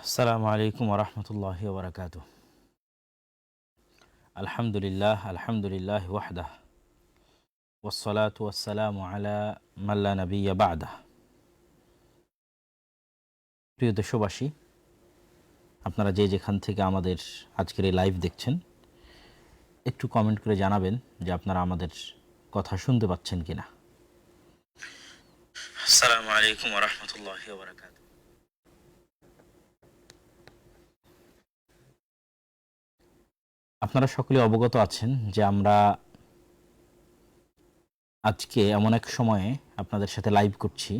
আসসালামু আলাইকুম ওরহমতুল্লাহি ওবরাকাতুহ। আলহামদুলিল্লাহ ওয়াহদাহ ওয়াসসালাতু ওয়াসসালামু আলা মাল্লা নাবিয়্যা বা'দাহ। প্রিয় দেশবাসী, আপনারা যে যেখান থেকে আমাদের আজকের এই লাইভ দেখছেন, একটু কমেন্ট করে জানাবেন যে আপনারা আমাদের কথা শুনতে পাচ্ছেন কিনা। আসসালামু আলাইকুম ওরহমতুল্লাহি ওবরাকাতুহ। আপনারা সকলে অবগত আছেন যে আমরা আজকে এমন এক সময়ে আপনাদের সাথে লাইভ করছি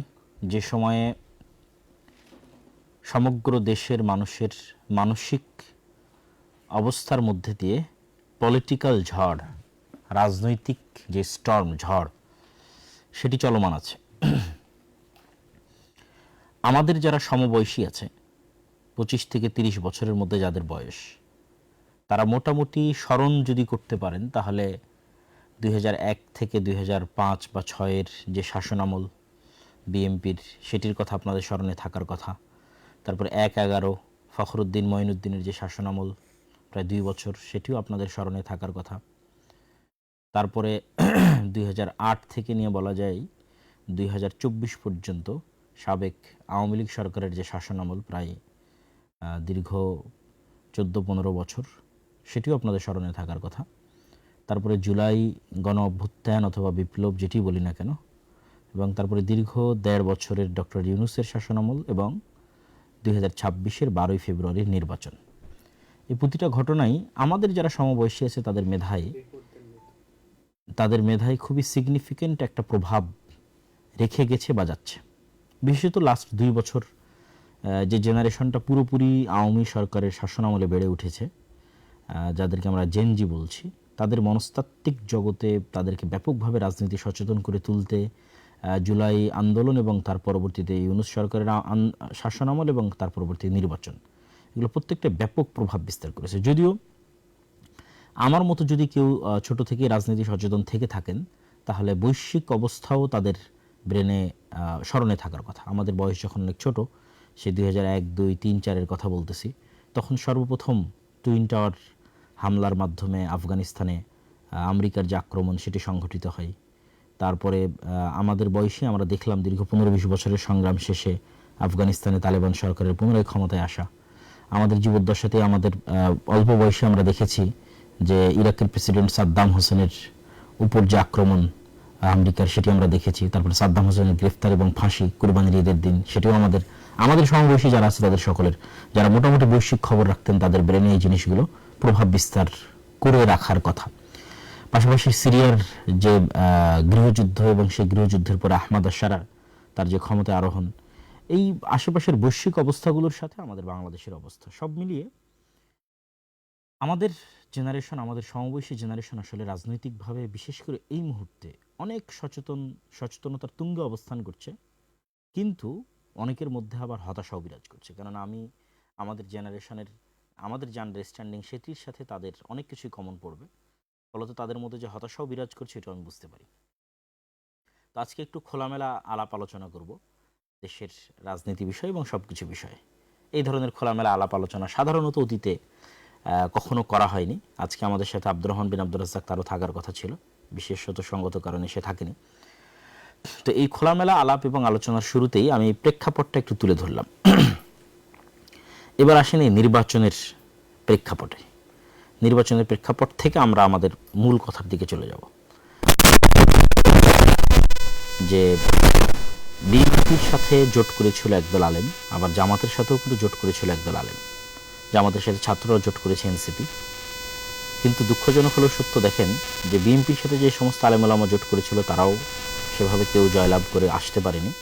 যে সময়ে সমগ্র দেশের মানুষের মানসিক অবস্থার মধ্যে দিয়ে পলিটিক্যাল ঝড়, রাজনৈতিক যে স্টর্ম ঝড়, সেটি চলমান আছে। আমাদের যারা সমবয়সী আছে 25 থেকে 30 বছরের মধ্যে যাদের বয়স, তারা মোটামুটি স্মরণ যদি করতে পারেন তাহলে 2001 থেকে 2005 বা 6-এর যে শাসনামল বিএমপির, সেটির কথা আপনাদের স্মরণে থাকার কথা। তারপরে 1-11 ফখরুদ্দিন মঈনুদ্দিনের যে শাসনামল প্রায় 2 বছর, সেটিও আপনাদের স্মরণে থাকার কথা। তারপরে 2008 থেকে নিয়ে বলা যায় 2024 পর্যন্ত সাবেক আওয়ামী লীগ সরকারের যে শাসনামল প্রায় দীর্ঘ 14-15 বছর, সেটিও আপনাদের স্মরণে থাকার কথা। তারপরে জুলাই গণ অভ্যুত্থান অথবা বিপ্লব যেটি বলি না কেন, এবং তারপরে দীর্ঘ 1.5 বছরের ডক্টর ইউনূসের শাসনামল এবং 2026-এর 12ই ফেব্রুয়ারির নির্বাচন। এই প্রতিটা ঘটনাই আমাদের যারা সমবয়সী আছে তাদের মেধায় খুবই সিগনিফিক্যান্ট একটা প্রভাব রেখে গেছে বা যাচ্ছে। বিশেষত লাস্ট 2 বছর যে জেনারেশনটা পুরোপুরি আওয়ামী সরকারের শাসনামলে বেড়ে উঠেছে, যাদেরকে আমরা জেনজি বলছি, তাদের মনস্তাত্ত্বিক জগতে তাদেরকে ব্যাপকভাবে রাজনীতি সচেতন করে তুলতে জুলাই আন্দোলন এবং তার পরবর্তীতে ইউনূস সরকারের শাসনামল এবং তার পরবর্তী নির্বাচন, এগুলো প্রত্যেকটা ব্যাপক প্রভাব বিস্তার করেছে। যদিও আমার মতো যদি কেউ ছোট থেকে রাজনীতি সচেতন থেকে থাকেন, তাহলে বৈশ্বিক অবস্থাও তাদের ব্রেনে স্মরণে থাকার কথা। আমাদের বয়স যখন অনেক ছোট, সে 2001, 2, 3, 4-এর কথা বলতেছি, তখন সর্বপ্রথম টুইন টাওয়ার হামলার মাধ্যমে আফগানিস্তানে আমেরিকার যে আক্রমণ, সেটি সংঘটিত হয়। তারপরে আমাদের বয়সে আমরা দেখলাম দীর্ঘ 15-20 বছরের সংগ্রাম শেষে আফগানিস্তানে তালেবান সরকারের পুনরায় ক্ষমতায় আসা। আমাদের জীবদ্দশাতে আমাদের অল্প বয়সে আমরা দেখেছি যে ইরাকের প্রেসিডেন্ট সাদ্দাম হোসেনের উপর যে আক্রমণ আমেরিকার, সেটি আমরা দেখেছি। তারপরে সাদ্দাম হোসেনের গ্রেফতার এবং ফাঁসি কুরবানির ঈদের দিন, সেটিও আমাদের সমবয়সী যারা আছে তাদের সকলের, যারা মোটামুটি বৈশ্বিক খবর রাখতেন, তাদের ব্রেনে এই জিনিসগুলো প্রভাব বিস্তার করে রাখার কথা। পাশাপাশি সিরিয়ার যে গৃহযুদ্ধ এবং সেই গৃহযুদ্ধের পরে আহমাদ আশারার তার যে ক্ষমতায় আরোহণ, এই আশেপাশের বৈশ্বিক অবস্থাগুলোর সাথে আমাদের বাংলাদেশের অবস্থা, সব মিলিয়ে আমাদের জেনারেশন, আমাদের সমবয়সী জেনারেশন আসলে রাজনৈতিকভাবে বিশেষ করে এই মুহূর্তে অনেক সচেতনতার তুঙ্গে অবস্থান করছে। কিন্তু অনেকের মধ্যে আবার হতাশাও বিরাজ করছে, কেননা আমাদের জেনারেশনের আমাদের যে আন্ডারস্ট্যান্ডিং, সেটির সাথে তাদের অনেক কিছুই কমন পড়বে। ফলত তাদের মধ্যে যে হতাশাও বিরাজ করছে, এটা আমি বুঝতে পারি। তো আজকে একটু খোলামেলা আলাপ আলোচনা করব দেশের রাজনীতি বিষয় এবং সব কিছু বিষয়ে। এই ধরনের খোলামেলা আলাপ আলোচনা সাধারণত অতীতে কখনো করা হয়নি। আজকে আমাদের সাথে আব্দুর রহমান বিন আব্দুর রাজ্জাক, তারও থাকার কথা ছিল, বিশেষত সঙ্গত কারণে সে থাকেনি। তো এই খোলামেলা আলাপ এবং আলোচনার শুরুতেই আমি প্রেক্ষাপটটা একটু তুলে ধরলাম। এবার আসেন এই নির্বাচনের প্রেক্ষাপটে। নির্বাচনের প্রেক্ষাপট থেকে আমরা আমাদের মূল কথার দিকে চলে যাব, যে বিএনপির সাথে জোট করেছিল একদল আলেম, আবার জামাতের সাথেও কিন্তু জোট করেছিল একদল আলেম। জামাতের সাথে ছাত্ররা জোট করেছে এনসিপি। কিন্তু দুঃখজনক হলেও সত্য, দেখেন যে বিএনপির সাথে যে সমস্ত আলেম ওলামা জোট করেছিল, তারাও সেভাবে কেউ জয়লাভ করে আসতে পারেনি।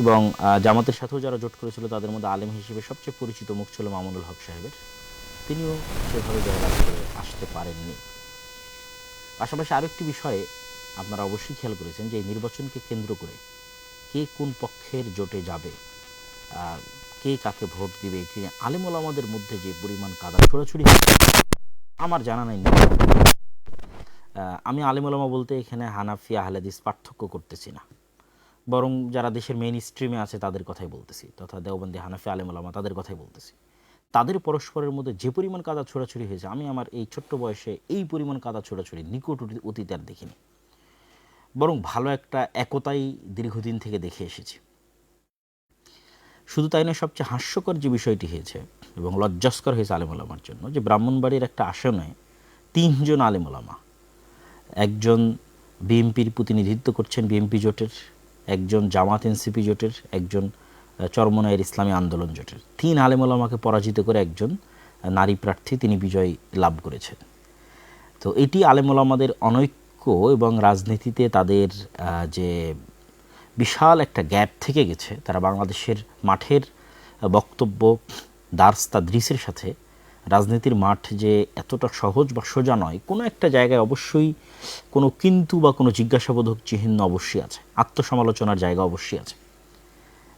এবং জামাতের সাথেও যারা জোট করেছিল, তাদের মধ্যে আলেম হিসেবে সবচেয়ে পরিচিত মুখ ছিল মামুনুল হক সাহেবের, তিনিও সেভাবে জয়লাভ করে আসতে পারেননি। পাশাপাশি আরেকটি বিষয়ে আপনারা অবশ্যই খেয়াল করেছেন যে এই নির্বাচনকে কেন্দ্র করে কে কোন পক্ষের জোটে যাবে, কে কাকে ভোট দিবে, এটি আলেম ওলামাদের মধ্যে যে পরিমাণ কাদা ছোড়াছুড়ি আমার জানা নাই। আমি আলেম ওলামা বলতে এখানে হানাফি আহলে হাদিস পার্থক্য করতেছি না, বরং যারা দেশের মেইন স্ট্রিমে আছে তাদের কথাই বলতেছি, তথা দেওবন্দি হানাফি আলেম ওলামা, তাদের কথাই বলতেছি। তাদের পরস্পরের মধ্যে যে পরিমাণ কাদা ছোড়াছুড়ি হয়েছে, আমি আমার এই ছোট্ট বয়সে এই পরিমাণ কাদা ছোড়াছুড়ি নিকট অতীতে আর দেখিনি। বরং ভালো একটা একতাই দীর্ঘদিন থেকে দেখে এসেছি। শুধু তাই নয়, সবচেয়ে হাস্যকর যে বিষয়টি হয়েছে এবং লজ্জাস্কর হয়েছে আলেম ওলামার জন্য, যে ব্রাহ্মণবাড়ির একটা আসনে 3 জন আলেম ওলামা, একজন বিএনপির প্রতিনিধিত্ব করছেন বিএনপি জোটের, একজন জামাত এনসিপি জোটের, একজন চরমনায়ের ইসলামী আন্দোলন জোটের, 3 আলেম ওলামাকে পরাজিত করে একজন নারী প্রার্থী তিনি বিজয় লাভ করেছেন। তো এটি আলেম ওলামাদের অনৈক্য এবং রাজনীতিতে তাদের যে বিশাল একটা গ্যাপ থেকে গেছে, তারা বাংলাদেশের মাঠের বক্তব্য দার্স তাদরিসের সাথে রাজনীতির মাঠ যে এতটা সহজ বা সোজা নয়, কোনো একটা জায়গায় অবশ্যই কোনো কিন্তু বা কোনো জিজ্ঞাসাবোধক চিহ্ন অবশ্যই আছে, আত্মসমালোচনার জায়গা অবশ্যই আছে।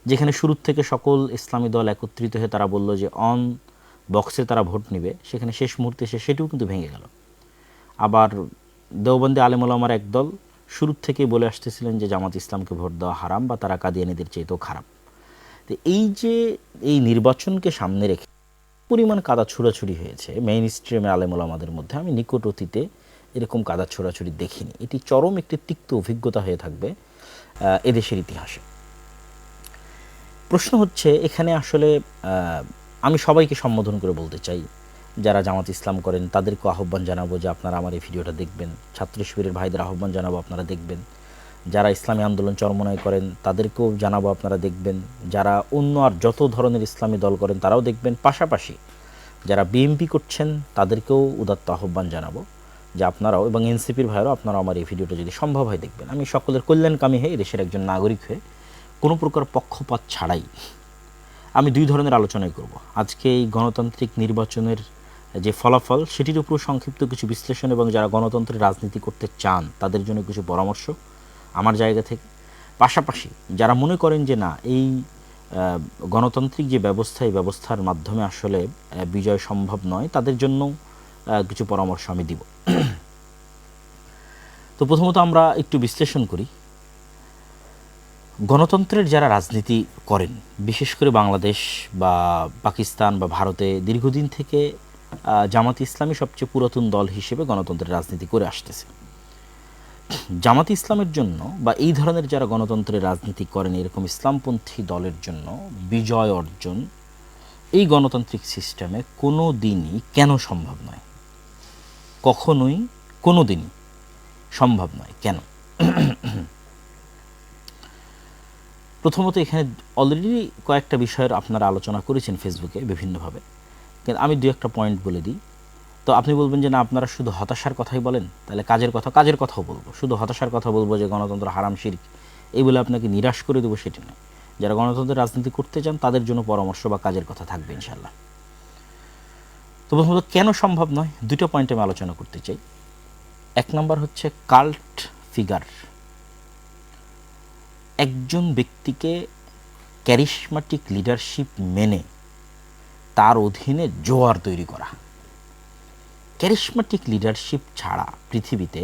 যেখানে শুরুর থেকে সকল ইসলামী দল একত্রিত হয়ে তারা বলল যে অন বক্সে তারা ভোট নেবে, সেখানে শেষ মুহূর্তে এসে সেটিও কিন্তু ভেঙে গেল। আবার দেওবন্দি আলেম ওলামার এক দল শুরুর থেকেই বলে আসতেছিলেন যে জামাত ইসলামকে ভোট দেওয়া হারাম বা তারা কাদিয়ানীদের চেয়েতেও খারাপ। তো এই যে এই নির্বাচনকে সামনে রেখে পরিমাণ কাদা ছোড়াছুড়ি হয়েছে মেইন স্ট্রিমের আলেম ওলামাদের মধ্যে, আমি নিকট অতীতে এরকম কাদা ছোড়াছুড়ি দেখিনি। এটি চরম একটি তিক্ত অভিজ্ঞতা হয়ে থাকবে এদেশের ইতিহাসে। প্রশ্ন হচ্ছে এখানে আসলে আমি সবাইকে সম্বোধন করে বলতে চাই, যারা জামাত ইসলাম করেন তাদেরকে আহ্বান জানাবো যে আপনারা আমার এই ভিডিওটা দেখবেন, ছাত্র শিবিরের ভাইদের আহ্বান জানাবো আপনারা দেখবেন, যারা ইসলামী আন্দোলন চরমনায় করেন তাদেরকেও জানাবো আপনারা দেখবেন, যারা অন্য আর যত ধরনের ইসলামী দল করেন তারাও দেখবেন, পাশাপাশি যারা বিএনপি করছেন তাদেরকেও উদাত্ত আহ্বান জানাবো যে আপনারাও, এবং এনসিপির ভাইরাও আপনারাও আমার এই ভিডিওটা যদি সম্ভব হয় দেখবেন। আমি সকলের কল্যাণকামী হয়ে দেশের একজন নাগরিক হয়ে কোনো প্রকার পক্ষপাত ছাড়াই আমি 2 ধরনের আলোচনাই করব। আজকে এই গণতান্ত্রিক নির্বাচনের যে ফলাফল সেটির উপর সংক্ষিপ্ত কিছু বিশ্লেষণ, এবং যারা গণতন্ত্রের রাজনীতি করতে চান তাদের জন্য কিছু পরামর্শ আমার জায়গা থেকে। পাশাপাশি যারা মনে করেন যে না, এই গণতান্ত্রিক যে ব্যবস্থা, এই ব্যবস্থার মাধ্যমে আসলে বিজয় সম্ভব নয়, তাদের জন্য কিছু পরামর্শ আমি দিব। তো প্রথমত আমরা একটু বিশ্লেষণ করি। গণতন্ত্রের যারা রাজনীতি করেন, বিশেষ করে বাংলাদেশ বা পাকিস্তান বা ভারতে দীর্ঘদিন থেকে জামাত ইসলামী সবচেয়ে পুরাতন দল হিসেবে গণতন্ত্রের রাজনীতি করে আসতেছে। জামাত ইসলামের জন্য বা এই ধরনের যারা গণতন্ত্রের রাজনীতি করেন এরকম ইসলামপন্থী দলের জন্য বিজয় অর্জন এই গণতান্ত্রিক সিস্টেমে কোনো দিনই কেন সম্ভব নয়, কখনোই কোনো দিনই সম্ভব নয়। কেন? প্রথমত এখানে অলরেডি কয়েকটা বিষয়ের আপনারা আলোচনা করেছেন ফেসবুকে বিভিন্নভাবে, কিন্তু আমি 2-1টা পয়েন্ট বলে দিই। তো আপনি বলবেন যে না, আপনারা শুধু হতাশার কথাই বলেন, তাহলে কাজের কথাও বলবো। শুধু হতাশার কথা বলবো যে গণতন্ত্র হারাম শিরক, এই বলে আপনাকে নিরাশ করে দেবো সেটি নয়। যারা গণতন্ত্রের রাজনীতি করতে চান তাদের জন্য পরামর্শ বা কাজের কথা থাকবে ইনশাল্লাহ। তো প্রথমত কেন সম্ভব নয় 2টা পয়েন্টে আমি আলোচনা করতে চাই। 1 নম্বর হচ্ছে কাল্ট ফিগার। একজন ব্যক্তিকে ক্যারিশমাটিক লিডারশিপ মেনে তার অধীনে জোয়ার তৈরি করা। ক্যারিশমাটিক লিডারশিপ ছাড়া পৃথিবীতে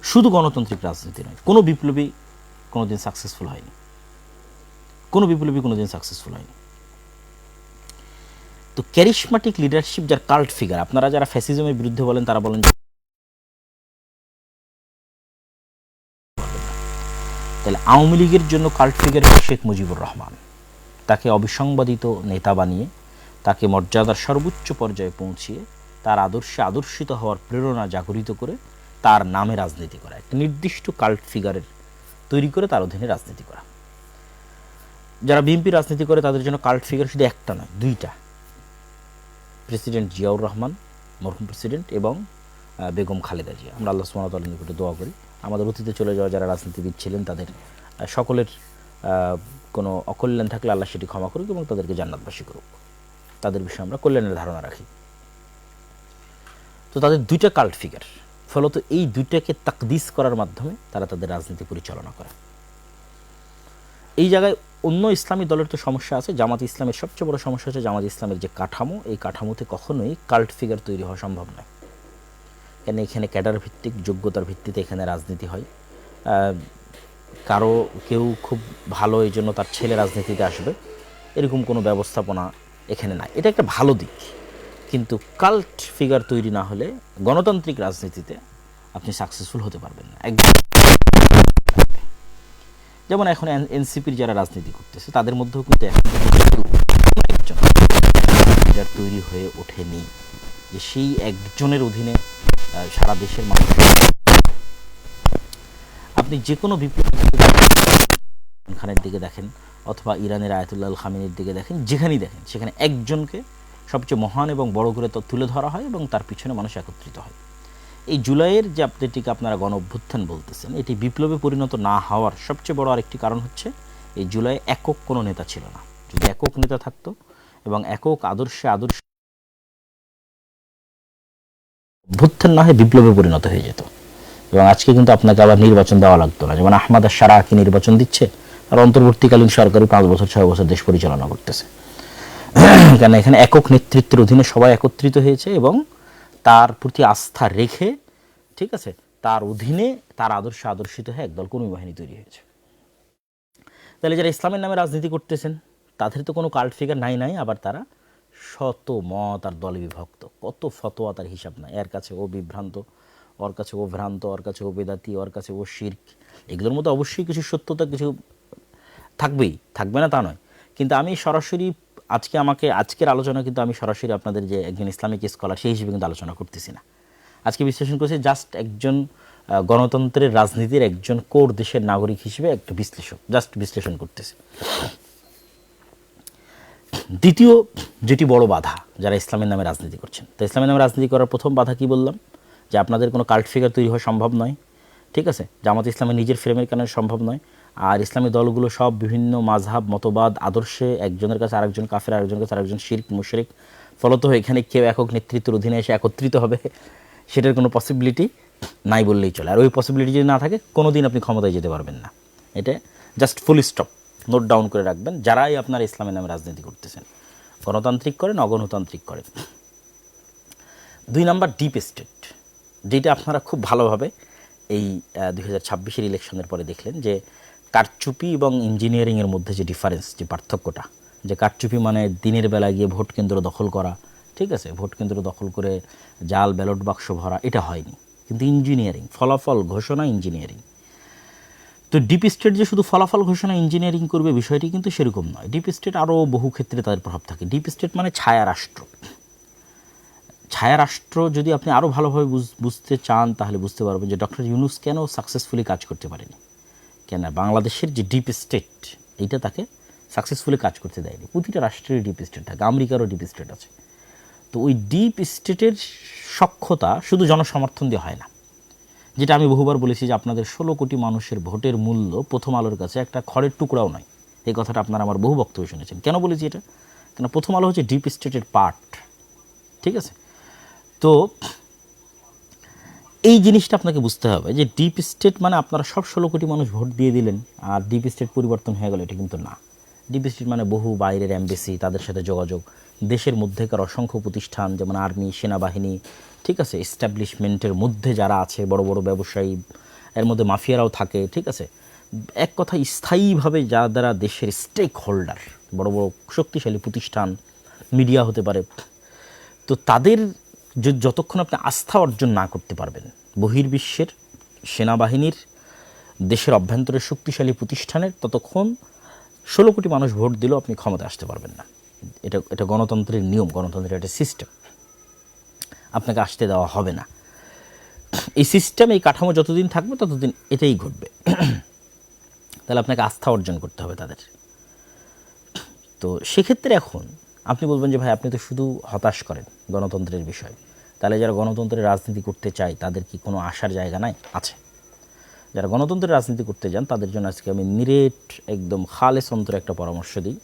শুধু গণতান্ত্রিক রাজনীতি নয়, কোনো বিপ্লবী কোনোদিন সাকসেসফুল হয়নি, কোনো বিপ্লবী কোনোদিন সাকসেসফুল হয়নি। তো ক্যারিশমাটিক লিডারশিপ যার কাল্ট ফিগার, আপনারা যারা ফ্যাসিজমের বিরুদ্ধে বলেন তারা বলেন, তাহলে আওয়ামী লীগের জন্য কাল্ট ফিগার শেখ মুজিবুর রহমান। তাকে অবিসংবাদিত নেতা বানিয়ে, তাকে মর্যাদার সর্বোচ্চ পর্যায়ে পৌঁছিয়ে, তার আদর্শে আদর্শিত হওয়ার প্রেরণা জাগরিত করে তার নামে রাজনীতি করা, একটা নির্দিষ্ট কাল্ট ফিগারের তৈরি করে তার অধীনে রাজনীতি করা। যারা বিএনপি রাজনীতি করে তাদের জন্য কাল্ট ফিগার শুধু একটা নয়, 2টা। প্রেসিডেন্ট জিয়াউর রহমান, মরহুম প্রেসিডেন্ট, এবং বেগম খালেদা জিয়া। আমরা আল্লাহ সুবহানাহু ওয়া তাআলার নিকটে দোয়া করি আমাদের অতীতে চলে যাওয়া যারা রাজনীতিবিদ ছিলেন তাদের সকলের কোনো অকল্যাণ থাকলে আল্লাহ সেটি ক্ষমা করুক এবং তাদেরকে জান্নাতবাসী করুক। তাদের বিষয়ে আমরা কল্যাণের ধারণা রাখি। তো তাদের 2টা কাল্ট ফিগার, ফলত এই 2টাকে তাকদিস করার মাধ্যমে তারা তাদের রাজনীতি পরিচালনা করে। এই জায়গায় অন্য ইসলামী দলের তো সমস্যা আছে, জামাত ইসলামের সবচেয়ে বড় সমস্যা হচ্ছে জামাত ইসলামের যে কাঠামো, এই কাঠামোতে কখনোই কাল্ট ফিগার তৈরি হওয়া সম্ভব নয়। কেন? এখানে ক্যাডার ভিত্তিক যোগ্যতার ভিত্তিতে এখানে রাজনীতি হয়। কারো কেউ খুব ভালো এই জন্য তার ছেলে রাজনীতিতে আসবে, এরকম কোনো ব্যবস্থাপনা এখানে নাই। এটা একটা ভালো দিক, কিন্তু কাল্ট ফিগার তৈরি না হলে গণতান্ত্রিক রাজনীতিতে আপনি সাকসেসফুল হতে পারবেন না। যেমন এখন এনসিপির যারা রাজনীতি করতেছে তাদের মধ্যেও কিন্তু একজন লিডার তৈরি হয়ে ওঠেনি যে সেই একজনের অধীনে সারা দেশের মানুষ। আপনি যে কোনো বিপ্লব খানের দিকে দেখেন অথবা ইরানের আয়াতুল্লাহ আল খামেনির দিকে দেখেন, যেখানেই দেখেন সেখানে একজনকে সবচেয়ে মহান এবং বড় করে তুলে ধরা হয় এবং তার পিছনে মানুষ একত্রিত হয়। এই জুলাইয়ের যে যেটিকে আপনারা গণ অভ্যুত্থান বলতেছেন, এটি বিপ্লবে পরিণত না হওয়ার সবচেয়ে বড় আরেকটি কারণ হচ্ছে এই জুলাই একক কোনো নেতা ছিল না। যদি একক নেতা থাকতো এবং একক আদর্শে অভ্যুত্থান না হয়ে বিপ্লবে পরিণত হয়ে যেত, এবং আজকে কিন্তু আপনাকে আবার নির্বাচন দেওয়া লাগতো না। যেমন আহমদ আশ-শারা কি নির্বাচন দিচ্ছে, আর অন্তর্বর্তীকালীন সরকারই 5 বছর 6 বছর দেশ পরিচালনা করতেছে। কেন এখানে একক নেতৃত্বের অধীনে সবাই একত্রিত হয়েছে এবং তার প্রতি আস্থা রেখে, ঠিক আছে, তার অধীনে তার আদর্শে আদর্শিত হয়ে একদল কর্মী বাহিনী তৈরি হয়েছে। তাহলে যারা ইসলামের নামে রাজনীতি করতেছেন তাদের তো কোনো কাল্ট ফিগার নাই, আবার তারা শত মত আর দলে বিভক্ত, কত ফতোয়া তার হিসাব নাই। এর কাছে ও বিভ্রান্ত, ওর কাছে ও ভ্রান্ত, ওর কাছে ও বেদাতি, ওর কাছে ও শিরক। এগুলোর মধ্যে অবশ্যই কিছু সত্যতা কিছু থাকবেই, থাকবে না তা নয়, কিন্তু আমি সরাসরি আজকের আলোচনা কিন্তু আমি সরাসরি আপনাদের যে একজন ইসলামিক স্কলার সেই হিসেবে কিন্তু আলোচনা করতেছি না। আজকে বিশ্লেষণ করছি জাস্ট একজন গণতন্ত্রের রাজনীতির একজন কোর দেশের নাগরিক হিসেবে একটা বিশ্লেষণ করতেছি। দ্বিতীয় যেটি বড় বাধা যারা ইসলামের নামে রাজনীতি করছেন, তো ইসলামের নামে রাজনীতি করার প্রথম বাধা কি বললাম, যে আপনাদের কোনো কাল্ট ফিগার তৈরি হওয়া সম্ভব নয়, ঠিক আছে। জামাত ইসলামের নিজের ফ্রেমের কারণে সম্ভব নয়। আর ইসলামী দলগুলো সব বিভিন্ন মাযহাব মতবাদ আদর্শে, একজনের কাছে আরেকজন কাফের, আরেকজনের কাছে আরেকজন শিরক মুশরিক। ফলত এখানে কেউ একক নেতৃত্বের অধীনে এসে একত্রিত হবে সেটার কোনো পসিবিলিটি নাই বললেই চলে। আর ওই পসিবিলিটি যদি না থাকে কোনো দিন আপনি ক্ষমতায় যেতে পারবেন না। এটা just full stop, note down করে রাখবেন যারাই আপনার ইসলামের নামে রাজনীতি করতেছেন, গণতান্ত্রিক করেন অগণতান্ত্রিক করেন। 2 নাম্বার ডিপ স্টেট, যেটা আপনারা খুব ভালোভাবে এই 2026-এর ইলেকশনের পরে দেখলেন যে কারচুপি এবং ইঞ্জিনিয়ারিংয়ের মধ্যে যে ডিফারেন্স, যে পার্থক্যটা, যে কারচুপি মানে দিনের বেলা গিয়ে ভোট কেন্দ্র দখল করা, ঠিক আছে, ভোট কেন্দ্র দখল করে জাল ব্যালট বাক্স ভরা, এটা হয়নি। কিন্তু ইঞ্জিনিয়ারিং, ফলাফল ঘোষণা, ইঞ্জিনিয়ারিং। তো ডিপ স্টেট যে শুধু ফলাফল ঘোষণা ইঞ্জিনিয়ারিং করবে বিষয়টি কিন্তু সেরকম নয়। ডিপ স্টেট আরও বহু ক্ষেত্রে তাদের প্রভাব থাকে। ডিপ স্টেট মানে ছায়া রাষ্ট্র। ছায়া রাষ্ট্র যদি আপনি আরও ভালোভাবে বুঝতে চান তাহলে বুঝতে পারবেন যে ডক্টর ইউনূস কেন সাকসেসফুলি কাজ করতে পারেনি, কেন বাংলাদেশের যে ডিপ স্টেট এইটা তাকে সাকসেসফুলি কাজ করতে দেয়নি। প্রতিটা রাষ্ট্রের ডিপ স্টেট থাকে, আমেরিকারও ডিপ স্টেট আছে। তো ওই ডিপ স্টেটের সক্ষতা শুধু জনসমর্থন দিয়ে হয় না। যেটা আমি বহুবার বলেছি যে আপনাদের 16 কোটি মানুষের ভোটের মূল্য প্রথম আলোর কাছে একটা খড়ের টুকরাও নয়। এই কথাটা আপনারা আমার বহু বক্তব্য শুনেছেন। কেন বলেছি এটা? কেন প্রথম আলো হচ্ছে ডিপ স্টেটের পার্ট, ঠিক আছে। তো এই জিনিসটা আপনাকে বুঝতে হবে যে ডিপ স্টেট মানে আপনারা সব 16 কোটি মানুষ ভোট দিয়ে দিলেন আর ডিপ স্টেট পরিবর্তন হয়ে গেল, এটা কিন্তু না। ডিপ স্টেট মানে বহু বাইরের এমবেসি, তাদের সাথে যোগাযোগ, দেশের মধ্যেকার অসংখ্য প্রতিষ্ঠান যেমন আর্মি, সেনাবাহিনী, ঠিক আছে, এস্টাবলিশমেন্টের মধ্যে যারা আছে, বড় বড় ব্যবসায়ী, এর মধ্যে মাফিয়ারাও থাকে, ঠিক আছে। এক কথা স্থায়ীভাবে যারা দেশের স্টেক হোল্ডার, বড় বড় শক্তিশালী প্রতিষ্ঠান, মিডিয়া হতে পারে, তো তাদের যতক্ষণ আপনি আস্থা অর্জন না করতে পারবেন, বহির্বিশ্বের সেনাবাহিনীর, দেশের অভ্যন্তরের শক্তিশালী প্রতিষ্ঠানের, ততক্ষণ 16 কোটি মানুষ ভোট দিলেও আপনি ক্ষমতায় আসতে পারবেন না। এটা গণতন্ত্রের নিয়ম, গণতন্ত্রের একটা সিস্টেম, আপনাকে আসতে দেওয়া হবে না। এই সিস্টেম, এই কাঠামো যতদিন থাকবে ততদিন এটাই ঘটবে। তাহলে আপনাকে আস্থা অর্জন করতে হবে তাদের। তো সেক্ষেত্রে এখন আপনি বলবেন যে ভাই আপনি তো শুধু হতাশ করেন গণতন্ত্রের বিষয়, তাহলে যারা গণতন্ত্রের রাজনীতি করতে চায় তাদের কি কোনো আশার জায়গা নাই? আছে। যারা গণতন্ত্রের রাজনীতি করতে যান তাদের জন্য আজকে আমি নিরেট একদম খালেস অন্তরে একটা পরামর্শ দিই,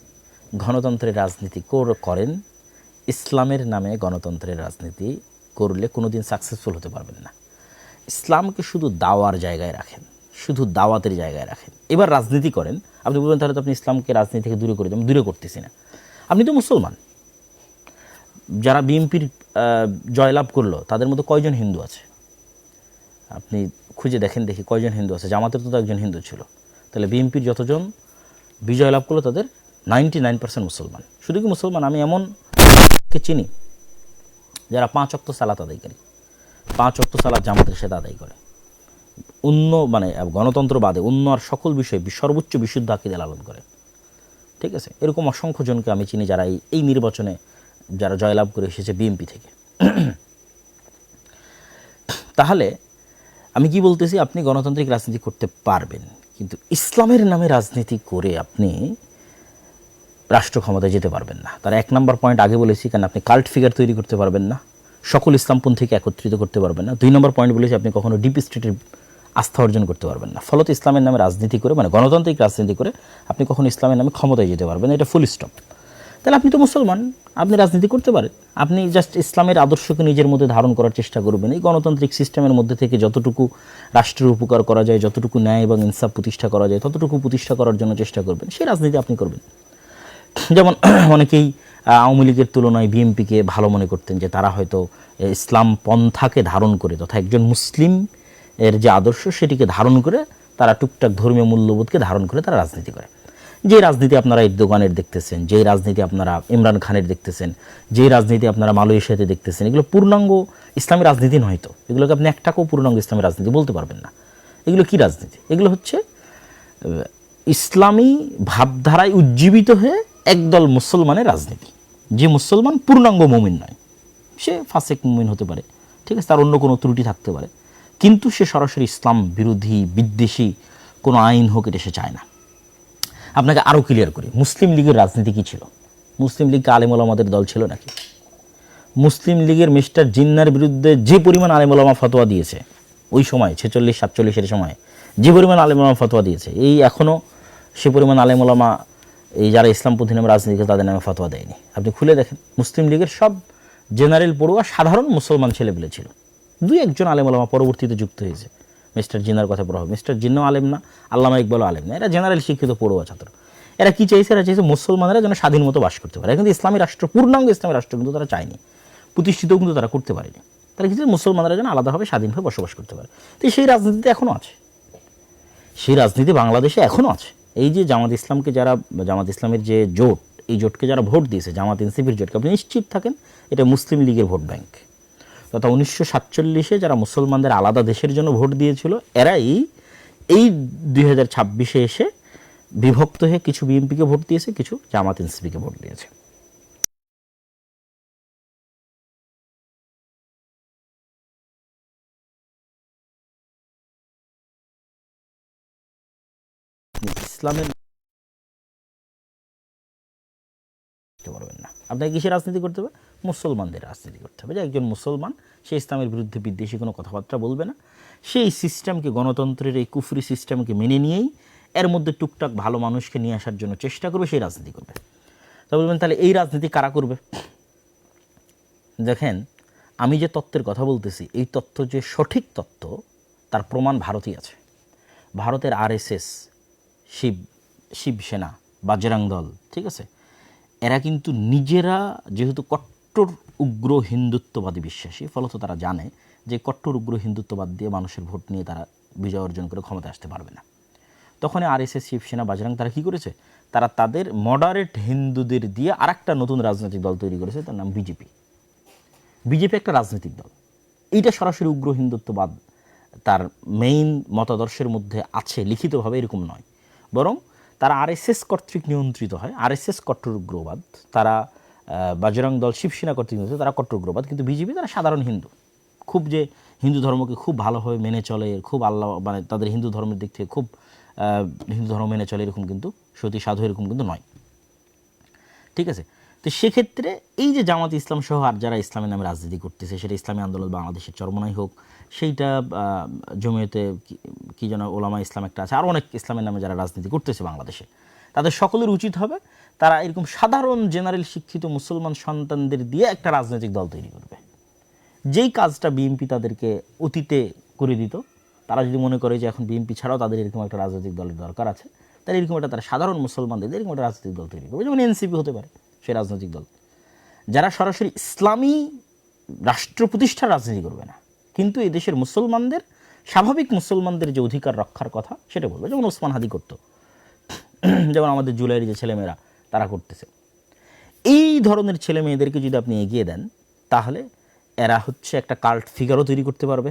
গণতন্ত্রের রাজনীতি করেন। ইসলামের নামে গণতন্ত্রের রাজনীতি করলে কোনো দিন সাকসেসফুল হতে পারবেন না। ইসলামকে শুধু দাওয়ার জায়গায় রাখেন, শুধু দাওয়াতের জায়গায় রাখেন, এবার রাজনীতি করেন। আপনি বলবেন তাহলে তো আপনি ইসলামকে রাজনীতি থেকে দূরে করে দেন। দূরে করতেছি না, আপনি তো মুসলমান। যারা বিএনপির জয়লাভ করলো তাদের মধ্যে কয়জন হিন্দু আছে? আপনি খুঁজে দেখেন, দেখি কয়জন হিন্দু আছে। জামাতের তো একজন হিন্দু ছিল, তাহলে বিএনপির যতজন বিজয় লাভ করলো তাদের 99% মুসলমান। শুধু কি মুসলমান, আমি এমনকে চিনি যারা 5 ওয়াক্ত সালাত আদায়কারী, 5 ওয়াক্ত সালাত জামাতের সাথে আদায় করে, অন্য মানে গণতন্ত্র বাদে অন্য আর সকল বিষয়ে সর্বোচ্চ বিশুদ্ধ আকীদা লালন করে। ঠিক আছে, এরকম অসংখ্য জনকে আমি চিনি যারা এই নির্বাচনে যারা জয়লাভ করে এসেছে বিএনপি থেকে। তাহলে আমি কি বলতেছি, আপনি গণতান্ত্রিক রাজনীতি করতে পারবেন, কিন্তু ইসলামের নামে রাজনীতি করে আপনি রাষ্ট্র ক্ষমতায় যেতে পারবেন না। তার 1 নম্বর পয়েন্ট আগে বলেছি, কারণ আপনি কাল্ট ফিগার তৈরি করতে পারবেন না, সকল ইসলামপন্থীকে একত্রিত করতে পারবেন না। 2 নম্বর পয়েন্ট বলেছি, আপনি কখনো ডিপ স্টেটের আস্থা অর্জন করতে পারবেন না। ফলত ইসলামের নামে রাজনীতি করে, মানে গণতান্ত্রিক রাজনীতি করে আপনি কখনো ইসলামের নামে ক্ষমতায় যেতে পারবেন না, এটা ফুল স্টপ। তাহলে আপনি তো মুসলমান, আপনি রাজনীতি করতে পারেন, আপনি জাস্ট ইসলামের আদর্শকে নিজের মধ্যে ধারণ করার চেষ্টা করবেন। এই গণতান্ত্রিক সিস্টেমের মধ্যে থেকে যতটুকু রাষ্ট্রের উপকার করা যায়, যতটুকু ন্যায় এবং ইনসাফ প্রতিষ্ঠা করা যায়, ততটুকু প্রতিষ্ঠা করার জন্য চেষ্টা করবেন, সেই রাজনীতি আপনি করবেন। যেমন অনেকেই আওয়ামী লীগের তুলনায় বিএনপিকে ভালো মনে করতেন, যে তারা হয়তো ইসলাম পন্থাকে ধারণ করে, তথা একজন মুসলিম এর যে আদর্শ সেটিকে ধারণ করে, তারা টুকটাক ধর্মীয় মূল্যবোধকে ধারণ করে তারা রাজনীতি করে। যে রাজনীতি আপনারা এরদোগানের দেখতেছেন, যে রাজনীতি আপনারা ইমরান খানের দেখতেছেন, যে রাজনীতি আপনারা মালয়েশিয়াতে দেখতেছেন, এগুলো পূর্ণাঙ্গ ইসলামী রাজনীতি নয়। তো এগুলোকে আপনি একটাকেও পূর্ণাঙ্গ ইসলামী রাজনীতি বলতে পারবেন না। এগুলো কি রাজনীতি? এগুলো হচ্ছে ইসলামী ভাবধারায় উজ্জীবিত হয়ে একদল মুসলমানের রাজনীতি। যে মুসলমান পূর্ণাঙ্গ মুমিন নয়, সে ফাসেক মুমিন হতে পারে, ঠিক আছে, তার অন্য কোনো ত্রুটি থাকতে পারে, কিন্তু সে সরাসরি ইসলাম বিরোধী বিদ্বেষী কোনো আইন হোক এটা সে চায় না। আপনাকে আরও ক্লিয়ার করি, মুসলিম লীগের রাজনীতি কী ছিল? মুসলিম লীগ আলেম ওলামাদের দল ছিল নাকি? মুসলিম লীগের মিস্টার জিন্নার বিরুদ্ধে যে পরিমাণ আলেম ওলামা ফতোয়া দিয়েছে ওই সময় 46-47 সময়, যে পরিমাণ আলেম ওলামা ফতোয়া দিয়েছে, এই এখনও সে পরিমাণ আলেম ওলামা এই যারা ইসলামপন্থী নামে রাজনীতি করে তাদের নামে ফতোয়া দেয়নি। আপনি খুলে দেখেন, মুসলিম লীগের সব জেনারেল পড়ুয়া সাধারণ মুসলমান ছেলেপেলে ছিল। 2-1 আলেম ওলামা পরবর্তীতে যুক্ত হয়েছে মিস্টার জিন্নার কথা প্রভাব। মিস্টার জিন্নাও আলেম না, আল্লামা ইকবালও আলেম না, এরা জেনারেল শিক্ষিত পড়ুয়া ছাত্র। এরা কি চাইছে? এরা চাইছে মুসলমানরা যেন স্বাধীন মতো বাস করতে পারে। কিন্তু ইসলামী রাষ্ট্র, পূর্ণাঙ্গ ইসলামী রাষ্ট্র কিন্তু তারা চায়নি, প্রতিষ্ঠিতও কিন্তু তারা করতে পারেনি। তারা কিছু মুসলমানরা যেন আলাদাভাবে স্বাধীনভাবে বসবাস করতে পারে। তো সেই রাজনীতিতে এখনও আছে, সেই রাজনীতি বাংলাদেশে এখনও আছে। এই যে জামাত ইসলামকে যারা, জামাত ইসলামের যে জোট, এই জোটকে যারা ভোট দিয়েছে, জামাত এনসিপির জোটকে, আপনি নিশ্চিত থাকেন এটা মুসলিম লীগের ভোট ব্যাংক। তথা 1947-এ যারা মুসলমানদের আলাদা দেশের জন্য ভোট দিয়েছিল, এরাই এই 2026-এ এসে বিভক্ত হয়ে কিছু বিএনপিকে ভোট দিয়েছে, কিছু জামাত এনসিপিকে ভোট দিয়েছে। ইসলামের পারবেন না, আপনাকে কিসের রাজনীতি করতে হবে? মুসলমানদের রাজনীতি করতে হবে। যে একজন মুসলমান, সে ইসলামের বিরুদ্ধে বিদ্বেষী কোনো কথাবার্তা বলবে না, সেই সিস্টেমকে, গণতন্ত্রের এই কুফরি সিস্টেমকে মেনে নিয়েই এর মধ্যে টুকটাক ভালো মানুষকে নিয়ে আসার জন্য চেষ্টা করবে, সেই রাজনীতি করবে। তা বলবেন তাহলে এই রাজনীতি কারা করবে? দেখেন, আমি যে তত্ত্বের কথা বলতেছি, এই তত্ত্ব যে সঠিক তত্ত্ব তার প্রমাণ ভারতই আছে। ভারতের আরএসএস, শিবসেনা, বাজরাং দল, ঠিক আছে, এরা কিন্তু নিজেরা যেহেতু কট্টর উগ্র হিন্দুত্ববাদী বিশ্বাসী, ফলত তারা জানে যে কট্টর উগ্র হিন্দুত্ববাদ দিয়ে মানুষের ভোট নিয়ে তারা বিজয় অর্জন করে ক্ষমতা আসতে পারবে না। তখন আরএসএস, শিবসেনা, বাজরাং তারা কী করেছে? তারা তাদের মডারেট হিন্দুদের দিয়ে আরেকটা নতুন রাজনৈতিক দল তৈরি করেছে, তার নাম বিজেপি। বিজেপি একটা রাজনৈতিক দল, এইটা সরাসরি উগ্র হিন্দুত্ববাদ তার মেইন মতাদর্শের মধ্যে আছে লিখিতভাবে, এরকম নয়, বরং তারা আরএসএস কর্তৃক নিয়ন্ত্রিত হয়। আরএসএস কট্টর উগ্রবাদ, তারা বাজরং দল, শিবসেনা কর্তৃক নিয়ন্ত্রিত, তারা কট্টর উগ্রবাদ। কিন্তু বিজেপি তারা সাধারণ হিন্দু, খুব যে হিন্দু ধর্মকে খুব ভালোভাবে মেনে চলে, খুব আল্লাহ মানে তাদের হিন্দু ধর্মের দিক থেকে খুব হিন্দু ধর্ম মেনে চলে এরকম কিন্তু, সতী সাধু এরকম কিন্তু নয়, ঠিক আছে। তো সেক্ষেত্রে এই যে জামাত ইসলাম সহ আর যারা ইসলামের নামে রাজনীতি করতেছে, সেটা ইসলামী আন্দোলন বাংলাদেশের চরমনাই হোক, সেইটা জমিয়তে কি যেন ওলামা ইসলাম একটা আছে, আরও অনেক ইসলামের নামে যারা রাজনীতি করতেছে বাংলাদেশে, তাদের সকলের উচিত হবে তারা এরকম সাধারণ জেনারেল শিক্ষিত মুসলমান সন্তানদের দিয়ে একটা রাজনৈতিক দল তৈরি করবে। যেই কাজটা বিএনপি তাদেরকে অতীতে করে দিত, তারা যদি মনে করে যে এখন বিএনপি ছাড়াও তাদের এরকম একটা রাজনৈতিক দলের দরকার আছে, তাহলে এরকম একটা তারা সাধারণ মুসলমানদের এরকম একটা রাজনৈতিক দল তৈরি করবে, যেমন এনসিপি হতে পারে সেই রাজনৈতিক দল, যারা সরাসরি ইসলামী রাষ্ট্র প্রতিষ্ঠার রাজনীতি করবে না, কিন্তু এই দেশের মুসলমানদের স্বাভাবিক মুসলমানদের যে অধিকার রক্ষার কথা সেটা বলবে, যেমন ওসমান হাদি করতো, যেমন আমাদের জুলাইয়ের যে ছেলেমেয়েরা তারা করতেছে। এই ধরনের ছেলে মেয়েদেরকে যদি আপনি এগিয়ে দেন, তাহলে এরা হচ্ছে একটা কাল্ট ফিগারও তৈরি করতে পারবে।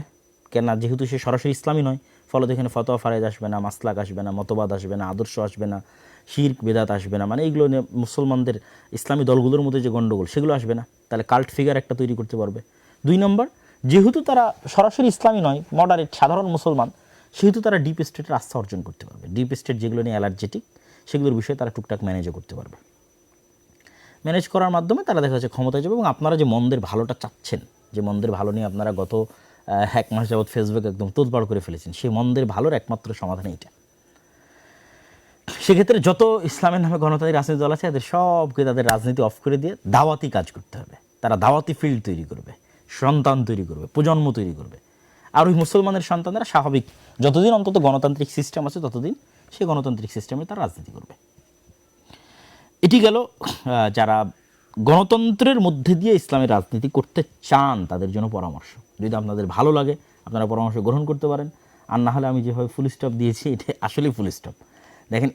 কেননা যেহেতু সে সরাসরি ইসলামী নয়, ফলত এখানে ফতোয়া ফারাইজ আসবে না, মাসলাক আসবে না, মতবাদ আসবে না, আদর্শ আসবে না, শিরক বেদাত আসবে না, মানে এইগুলো নিয়ে মুসলমানদের ইসলামী দলগুলোর মধ্যে যে গণ্ডগোল সেগুলো আসবে না। তাহলে কাল্ট ফিগার একটা তৈরি করতে পারবে। 2 নম্বর, যেহেতু তারা সরাসরি ইসলামী নয়, মডারেট সাধারণ মুসলমান, সেহেতু তারা ডিপ স্টেটের আস্থা অর্জন করতে পারবে। ডিপ স্টেট যেগুলো নিয়ে অ্যালার্জেটিক, সেগুলোর বিষয়ে তারা টুকটাক ম্যানেজও করতে পারবে। ম্যানেজ করার মাধ্যমে তারা দেখা যাচ্ছে ক্ষমতায় যাবে। এবং আপনারা যে মন্দের ভালোটা চাচ্ছেন, যে মন্দের ভালো নিয়ে আপনারা গত 1 মাস যাবৎ ফেসবুক একদম তোলপাড় করে ফেলেছেন, সেই মন্দের ভালোর একমাত্র সমাধান এইটা। সেক্ষেত্রে যত ইসলামের নামে গণতান্ত্রিক রাজনীতি দল আছে, এদের সবকে তাদের রাজনীতি অফ করে দিয়ে দাওয়াতি কাজ করতে হবে। তারা দাওয়াতি ফিল্ড তৈরি করবে, সন্তান তৈরি করবে, প্রজন্ম তৈরি করবে। আর ওই মুসলমানের সন্তানরা স্বাভাবিক, যতদিন অন্তত গণতান্ত্রিক সিস্টেম আছে ততদিন সেই গণতান্ত্রিক সিস্টেমে তারা রাজনীতি করবে। এটি গেল যারা গণতন্ত্রের মধ্যে দিয়ে ইসলামের রাজনীতি করতে চান তাদের জন্য পরামর্শ। যদি আপনাদের ভালো লাগে আপনারা পরামর্শ গ্রহণ করতে পারেন, আর না হলে আমি যেভাবে ফুল স্টপ দিয়েছি এটা আসলেই ফুল স্টপ। দেখেন,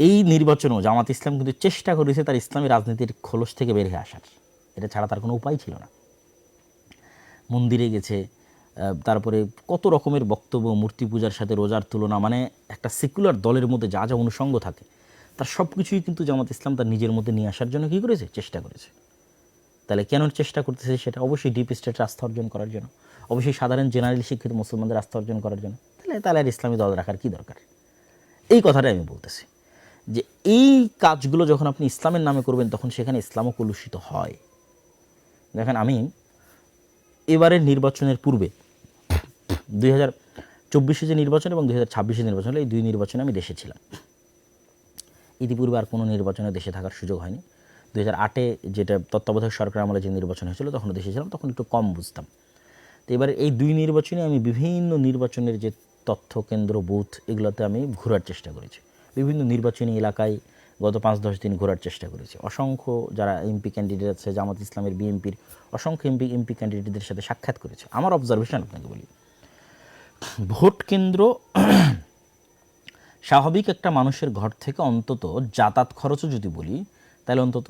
এই নির্বাচনেও জামাত ইসলাম কিন্তু চেষ্টা করেছে তার ইসলামী রাজনীতির খোলস থেকে বের হয়ে আসার। এটা ছাড়া তার কোনো উপায় ছিল না। মন্দিরে গেছে, তারপরে কত রকমের বক্তব্য, মূর্তি পূজার সাথে রোজার তুলনা, মানে একটা সেকুলার দলের মধ্যে যা যা অনুষঙ্গ থাকে তার সব কিছুই কিন্তু জামাত ইসলাম তার নিজের মধ্যে নিয়ে আসার জন্য কী করেছে, চেষ্টা করেছে। তাহলে কেন চেষ্টা করতেছে? সেটা অবশ্যই ডিপ স্টেটের আস্থা অর্জন করার জন্য, অবশ্যই সাধারণ জেনারেলি শিক্ষিত মুসলমানদের আস্থা অর্জন করার জন্য। তাহলে আর ইসলামী দল রাখার কী দরকার? এই কথাটাই আমি বলতেছি, যে এই কাজগুলো যখন আপনি ইসলামের নামে করবেন তখন সেখানে ইসলামও কলুষিত হয়। দেখেন, আমি এবারের নির্বাচনের পূর্বে 2024 যে নির্বাচন এবং 2026 নির্বাচন হলো, এই 2 নির্বাচনে আমি দেশে ছিলাম। ইতিপূর্বে আর কোনো নির্বাচনে দেশে থাকার সুযোগ হয়নি। 2008 যেটা তত্ত্বাবধায়ক সরকার আমলে যে নির্বাচন হয়েছিল তখন দেশে ছিলাম, তখন একটু কম বুঝতাম। তো এবারে এই 2 নির্বাচনে আমি বিভিন্ন নির্বাচনের যে তথ্য কেন্দ্র, বুথ, এগুলোতে আমি ঘোরার চেষ্টা করেছি। বিভিন্ন নির্বাচনী এলাকায় গত 5-10 দিন ঘোরার চেষ্টা করেছি। অসংখ্য যারা এমপি ক্যান্ডিডেট আছে, জামাত ইসলামের, বিএনপির অসংখ্য এমপি ক্যান্ডিডেটদের সাথে সাক্ষাৎ করেছি। আমার অবজারভেশন আপনাকে বলি, ভোট কেন্দ্র স্বাভাবিক একটা মানুষের ঘর থেকে অন্তত যাতায়াত খরচও যদি বলি, তাহলে অন্তত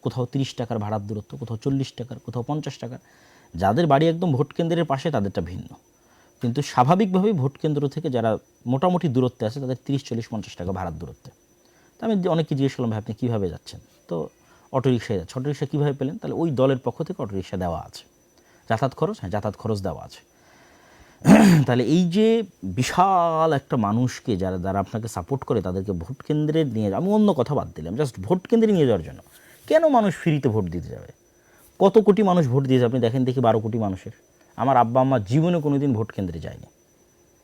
কোথাও 30 টাকার ভাড়ার দূরত্ব, কোথাও 40 টাকার, কোথাও 50 টাকার। যাদের বাড়ি একদম ভোট কেন্দ্রের পাশে তাদেরটা ভিন্ন, কিন্তু স্বাভাবিকভাবেই ভোট কেন্দ্র থেকে যারা মোটামুটি দূরত্বে আছে তাদের 30, 40, 50 টাকা ভাড়ার দূরত্বে। তো আমি অনেককে জিজ্ঞেস করলাম, ভাই আপনি কীভাবে যাচ্ছেন? তো অটোরিকশায় যাচ্ছে। অটোরিকশা কীভাবে পেলেন? তাহলে ওই দলের পক্ষ থেকে অটোরিকশা দেওয়া আছে। যাতায়াত খরচ, হ্যাঁ যাতায়াত খরচ দেওয়া আছে। তাহলে এই যে বিশাল একটা মানুষকে যারা আপনাকে সাপোর্ট করে তাদেরকে ভোট কেন্দ্রে নিয়ে আমি অন্য কথা বাদ দিলাম, জাস্ট ভোট কেন্দ্রে নিয়ে যাওয়ার জন্য কেন মানুষ ফ্রিতে ভোট দিতে যাবে? কত কোটি মানুষ ভোট দিয়েছে আপনি দেখেন দেখি, 12 কোটি মানুষের। আমার আব্বা আম্মা জীবনে কোনো দিন ভোট কেন্দ্রে যায়নি,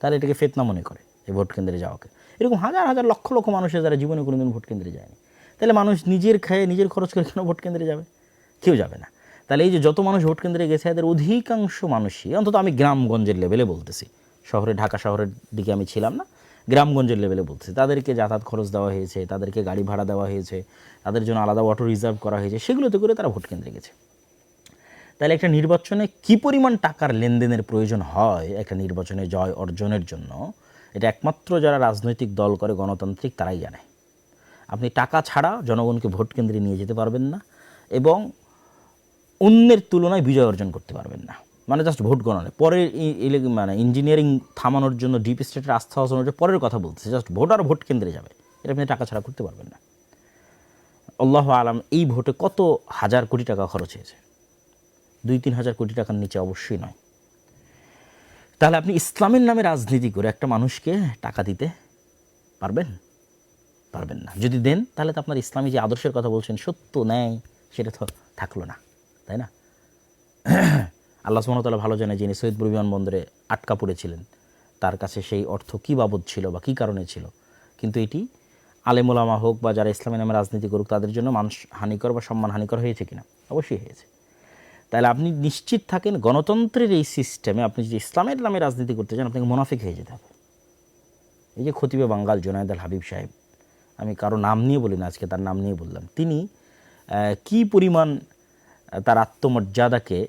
তারা এটাকে ফেতনা মনে করে এই ভোট কেন্দ্রে যাওয়াকে। এরকম হাজার হাজার লক্ষ লক্ষ মানুষের যারা জীবনে কোনো দিন ভোট কেন্দ্রে যায়নি। তাহলে মানুষ নিজের খায়ে নিজের খরচ করে কেন ভোট কেন্দ্রে যাবে? কেউ যাবে না। তাহলে এই যে যত মানুষ ভোট কেন্দ্রে গেছে এদের অধিকাংশ মানুষই, অন্তত আমি গ্রামগঞ্জের লেভেলে বলতেছি, শহরে ঢাকা শহরের দিকে আমি ছিলাম না, গ্রামগঞ্জের লেভেলে বলতেছি, তাদেরকে যাতায়াত খরচ দেওয়া হয়েছে, তাদেরকে গাড়ি ভাড়া দেওয়া হয়েছে, তাদের জন্য আলাদা অটো রিজার্ভ করা হয়েছে, সেগুলোতে করে তারা ভোট কেন্দ্রে গেছে। তাহলে একটা নির্বাচনে কী পরিমাণ টাকার লেনদেনের প্রয়োজন হয় একটা নির্বাচনে জয় অর্জনের জন্য, এটা একমাত্র যারা রাজনৈতিক দল করে গণতান্ত্রিক তারাই জানে। আপনি টাকা ছাড়া জনগণকে ভোট কেন্দ্রে নিয়ে যেতে পারবেন না এবং অন্যের তুলনায় বিজয় অর্জন করতে পারবেন না। মানে জাস্ট ভোট গণনা পরে, মানে ইঞ্জিনিয়ারিং থামানোর জন্য, ডিপ স্টেটের আস্থা অর্জনের জন্য পরের কথা বলতেছে, জাস্ট ভোটার ভোট কেন্দ্রে যাবে, এটা আপনি টাকা ছাড়া করতে পারবেন না। আল্লাহু আলাম এই ভোটে কত হাজার কোটি টাকা খরচ হয়েছে, 2-3 হাজার কোটি টাকার নিচে অবশ্যই নয়। তাহলে আপনি ইসলামের নামে রাজনীতি করে একটা মানুষকে টাকা দিতে পারবেন? পারবেন না। যদি দেন তাহলে তো আপনার ইসলামী যে আদর্শের কথা বলছেন, সত্য ন্যায়, সেটা তো থাকলো না, তাই না? আল্লাহ সুবহানাহু ওয়া তাআলা ভালো জানে, যিনি সৈয়দপুর বিমানবন্দরে আটকা পড়েছিলেন তার কাছে সেই অর্থ কী বাবদ ছিল বা কী কারণে ছিল। কিন্তু এটি আলেম ওলামা হোক বা যারা ইসলামের নামে রাজনীতি করুক তাদের জন্য মানুষ হানিকর বা সম্মান হানিকর হয়েছে কিনা? অবশ্যই হয়েছে। তাহলে আপনি নিশ্চিত থাকেন গণতন্ত্রের এই সিস্টেমে আপনি যদি ইসলামের নামে রাজনীতি করতে চান আপনাকে মুনাফিক হয়ে যেতে হবে। এই যে খতিবে বাঙ্গাল জুনায়েদ আল হাবিব সাহেব, আমি কারো নাম নিয়ে বলি না, আজকে তার নাম নিয়ে বললাম, তিনি কী পরিমাণ তার আত্মমর্যাদাকে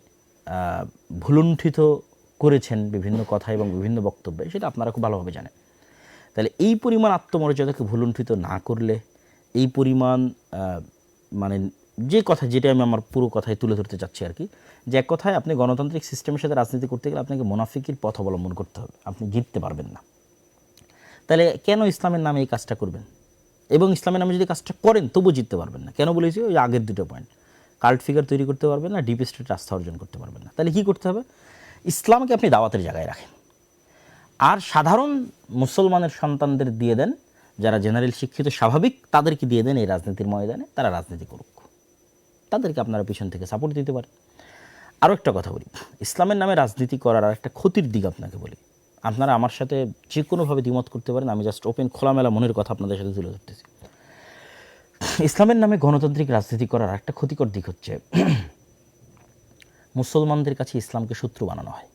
ভুলুণ্ঠিত করেছেন বিভিন্ন কথা এবং বিভিন্ন বক্তব্যে, সেটা আপনারা খুব ভালোভাবে জানেন। তাহলে এই পরিমাণ আত্মমর্যাদাকে ভুলুণ্ঠিত না করলে, এই পরিমাণ মানে যে কথা, যেটা আমি আমার পুরো কথায় তুলে ধরতে চাচ্ছি আর কি, যে এক কথায় আপনি গণতান্ত্রিক সিস্টেমের সাথে রাজনীতি করতে গেলে আপনাকে মুনাফিকির পথ অবলম্বন করতে হবে, আপনি জিততে পারবেন না। তাহলে কেন ইসলামের নামে এই কাজটা করবেন? এবং ইসলামের নামে যদি কাজটা করেন তবুও জিততে পারবেন না। কেন বলেছি? ওই আগের দুটো পয়েন্ট, কাল্ট ফিগার তৈরি করতে পারবেন না, ডিপ স্টেট আস্থা অর্জন করতে পারবেন না। তাহলে কী করতে হবে? ইসলামকে আপনি দাওয়াতের জায়গায় রাখেন, আর সাধারণ মুসলমানের সন্তানদের দিয়ে দেন, যারা জেনারেল শিক্ষিত স্বাভাবিক, তাদেরকে দিয়ে দেন এই রাজনীতির ময়দানে, তারা রাজনীতি করুক, তাদেরকে আপনারা পিছন থেকে সাপোর্ট দিতে পারেন। আরও একটা কথা বলি, ইসলামের নামে রাজনীতি করার আর একটা ক্ষতির দিক আপনাকে বলি। আপনারা আমার সাথে যে কোনোভাবে দ্বিমত করতে পারেন, আমি জাস্ট ওপেন খোলামেলা মনের কথা আপনাদের সাথে তুলে ধরতেছি। ইসলামের নামে গণতান্ত্রিক রাজনীতি করার একটা ক্ষতিকর দিক হচ্ছে মুসলমানদের কাছে ইসলামকে শত্রু বানানো হয়।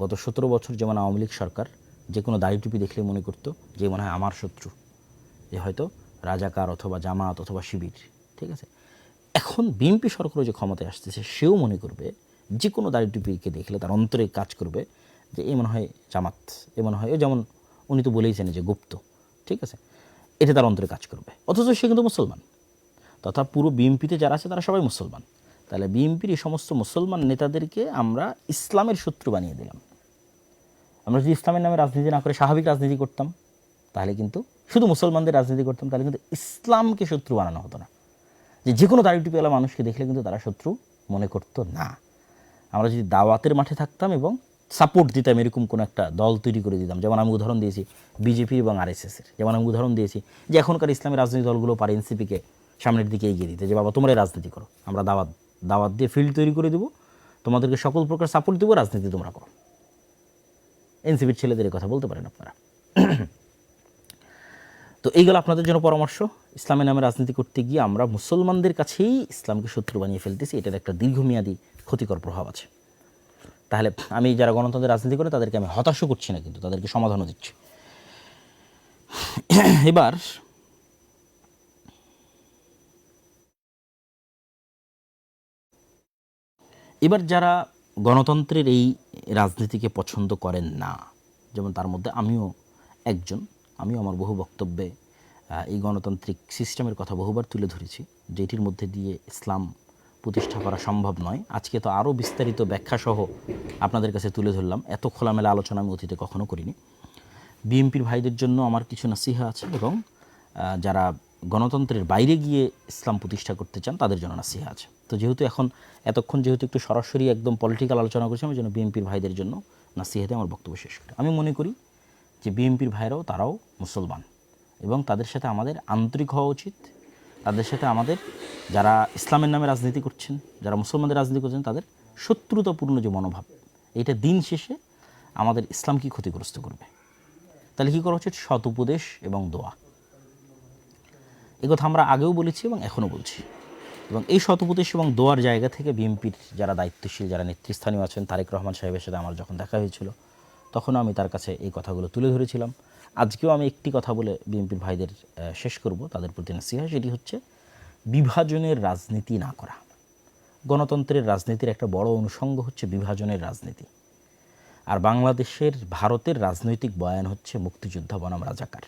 গত 17 বছর যেমন আওয়ামী লীগ সরকার যে কোনো দাড়ি টুপি দেখলে মনে করতো যে মনে হয় আমার শত্রু, যে হয়তো রাজাকার অথবা জামাত অথবা শিবির, ঠিক আছে। এখন বিএনপি সরকারও যে ক্ষমতায় আসতেছে, সেও মনে করবে যে কোনো দাড়ি টুপিকে দেখলে তার অন্তরে কাজ করবে যে এ মনে হয় জামাত, এ মনে হয়, যেমন উনি তো বলেইছেন যে গুপ্ত, ঠিক আছে, এটা তার অন্তরে কাজ করবে। অথচ সে কিন্তু মুসলমান, তথা পুরো বিএনপিতে যারা আছে তারা সবাই মুসলমান। তাহলে বিএনপির এই সমস্ত মুসলমান নেতাদেরকে আমরা ইসলামের শত্রু বানিয়ে দিলাম। আমরা যদি ইসলামের নামে রাজনীতি না করে স্বাভাবিক রাজনীতি করতাম, তাহলে কিন্তু শুধু মুসলমানদের রাজনীতি করতাম, তাহলে কিন্তু ইসলামকে শত্রু বানানো হতো না। যে কোনো দাড়ি টুপিওয়ালা মানুষকে দেখলে কিন্তু তারা শত্রু মনে করতো না। আমরা যদি দাওয়াতের মাঠে থাকতাম এবং সাপোর্ট দিতাম, এরকম কোনো একটা দল তৈরি করে দিতাম, যেমন আমি উদাহরণ দিয়েছি বিজেপি এবং আরএসএসের, যেমন আমি উদাহরণ দিয়েছি যে এখনকার ইসলামী রাজনৈতিক দলগুলো পারে এনসিপিকে সামনের দিকে এগিয়ে দিতে, যে বাবা তোমরাই রাজনীতি করো, আমরা দাওয়াত দিয়ে ফিল্ড তৈরি করে দেবো, তোমাদেরকে সকল প্রকার সাপোর্ট দেবো, রাজনীতি তোমরা করো। এনসিপির ছেলেদের কথা বলতে পারেন আপনারা। তো এইগুলো আপনাদের জন্য পরামর্শ। ইসলামের নামে রাজনীতি করতে গিয়ে আমরা মুসলমানদের কাছেই ইসলামকে শত্রু বানিয়ে ফেলতেছি, এটার একটা দীর্ঘমেয়াদী ক্ষতিকর প্রভাব আছে। তাহলে আমি যারা গণতন্ত্রের রাজনীতি করে তাদেরকে আমি হতাশও করছি না, কিন্তু তাদেরকে সমাধানও দিচ্ছি। এবার যারা গণতন্ত্রের এই রাজনীতিকে পছন্দ করেন না, যেমন তার মধ্যে আমিও একজন, আমিও আমার বহু বক্তব্যে এই গণতান্ত্রিক সিস্টেমের কথা বহুবার তুলে ধরেছি, যেটির মধ্যে দিয়ে ইসলাম প্রতিষ্ঠা করা সম্ভব নয়। আজকে তো আরও বিস্তারিত ব্যাখ্যাসহ আপনাদের কাছে তুলে ধরলাম, এত খোলামেলা আলোচনা আমি অতীতে কখনো করিনি। বিএনপির ভাইদের জন্য আমার কিছু নাসিহা আছে, এবং যারা গণতন্ত্রের বাইরে গিয়ে ইসলাম প্রতিষ্ঠা করতে চান তাদের জন্য নাসিহা আছে। তো যেহেতু এতক্ষণ যেহেতু একটু সরাসরি একদম পলিটিক্যাল আলোচনা করছি, আমি যেন বিএনপির ভাইদের জন্য নাসিহাতে আমার বক্তব্য শেষ করি। আমি মনে করি যে বিএনপির ভাইরাও তারাও মুসলমান, এবং তাদের সাথে আমাদের আন্তরিক হওয়া উচিত। তাদের সাথে আমাদের, যারা ইসলামের নামে রাজনীতি করছেন, যারা মুসলমানদের রাজনীতি করছেন, তাদের শত্রুতাপূর্ণ যে মনোভাব, এটা দিন শেষে আমাদের ইসলামকে ক্ষতিগ্রস্ত করবে। তাহলে কী করা উচিত? সৎ উপদেশ এবং দোয়া। এই কথা আমরা আগেও বলেছি এবং এখনও বলছি। এবং এই সৎ উপদেশ এবং দোয়ার জায়গা থেকে বিএনপির যারা দায়িত্বশীল, যারা নেতৃস্থানীয় আছেন, তারেক রহমান সাহেবের সাথে আমার যখন দেখা হয়েছিল, তখনও আমি তার কাছে এই কথাগুলো তুলে ধরেছিলাম। আজকেও আমি একটি কথা বলে বিএনপির ভাইদের শেষ করব, তাদের প্রতি নাসিহা, সেটি হচ্ছে বিভাজনের রাজনীতি না করা। গণতন্ত্রের রাজনীতির একটা বড় অনুষঙ্গ হচ্ছে বিভাজনের রাজনীতি। আর ভারতের রাজনৈতিক বয়ান হচ্ছে মুক্তিযোদ্ধা বনাম রাজাকার।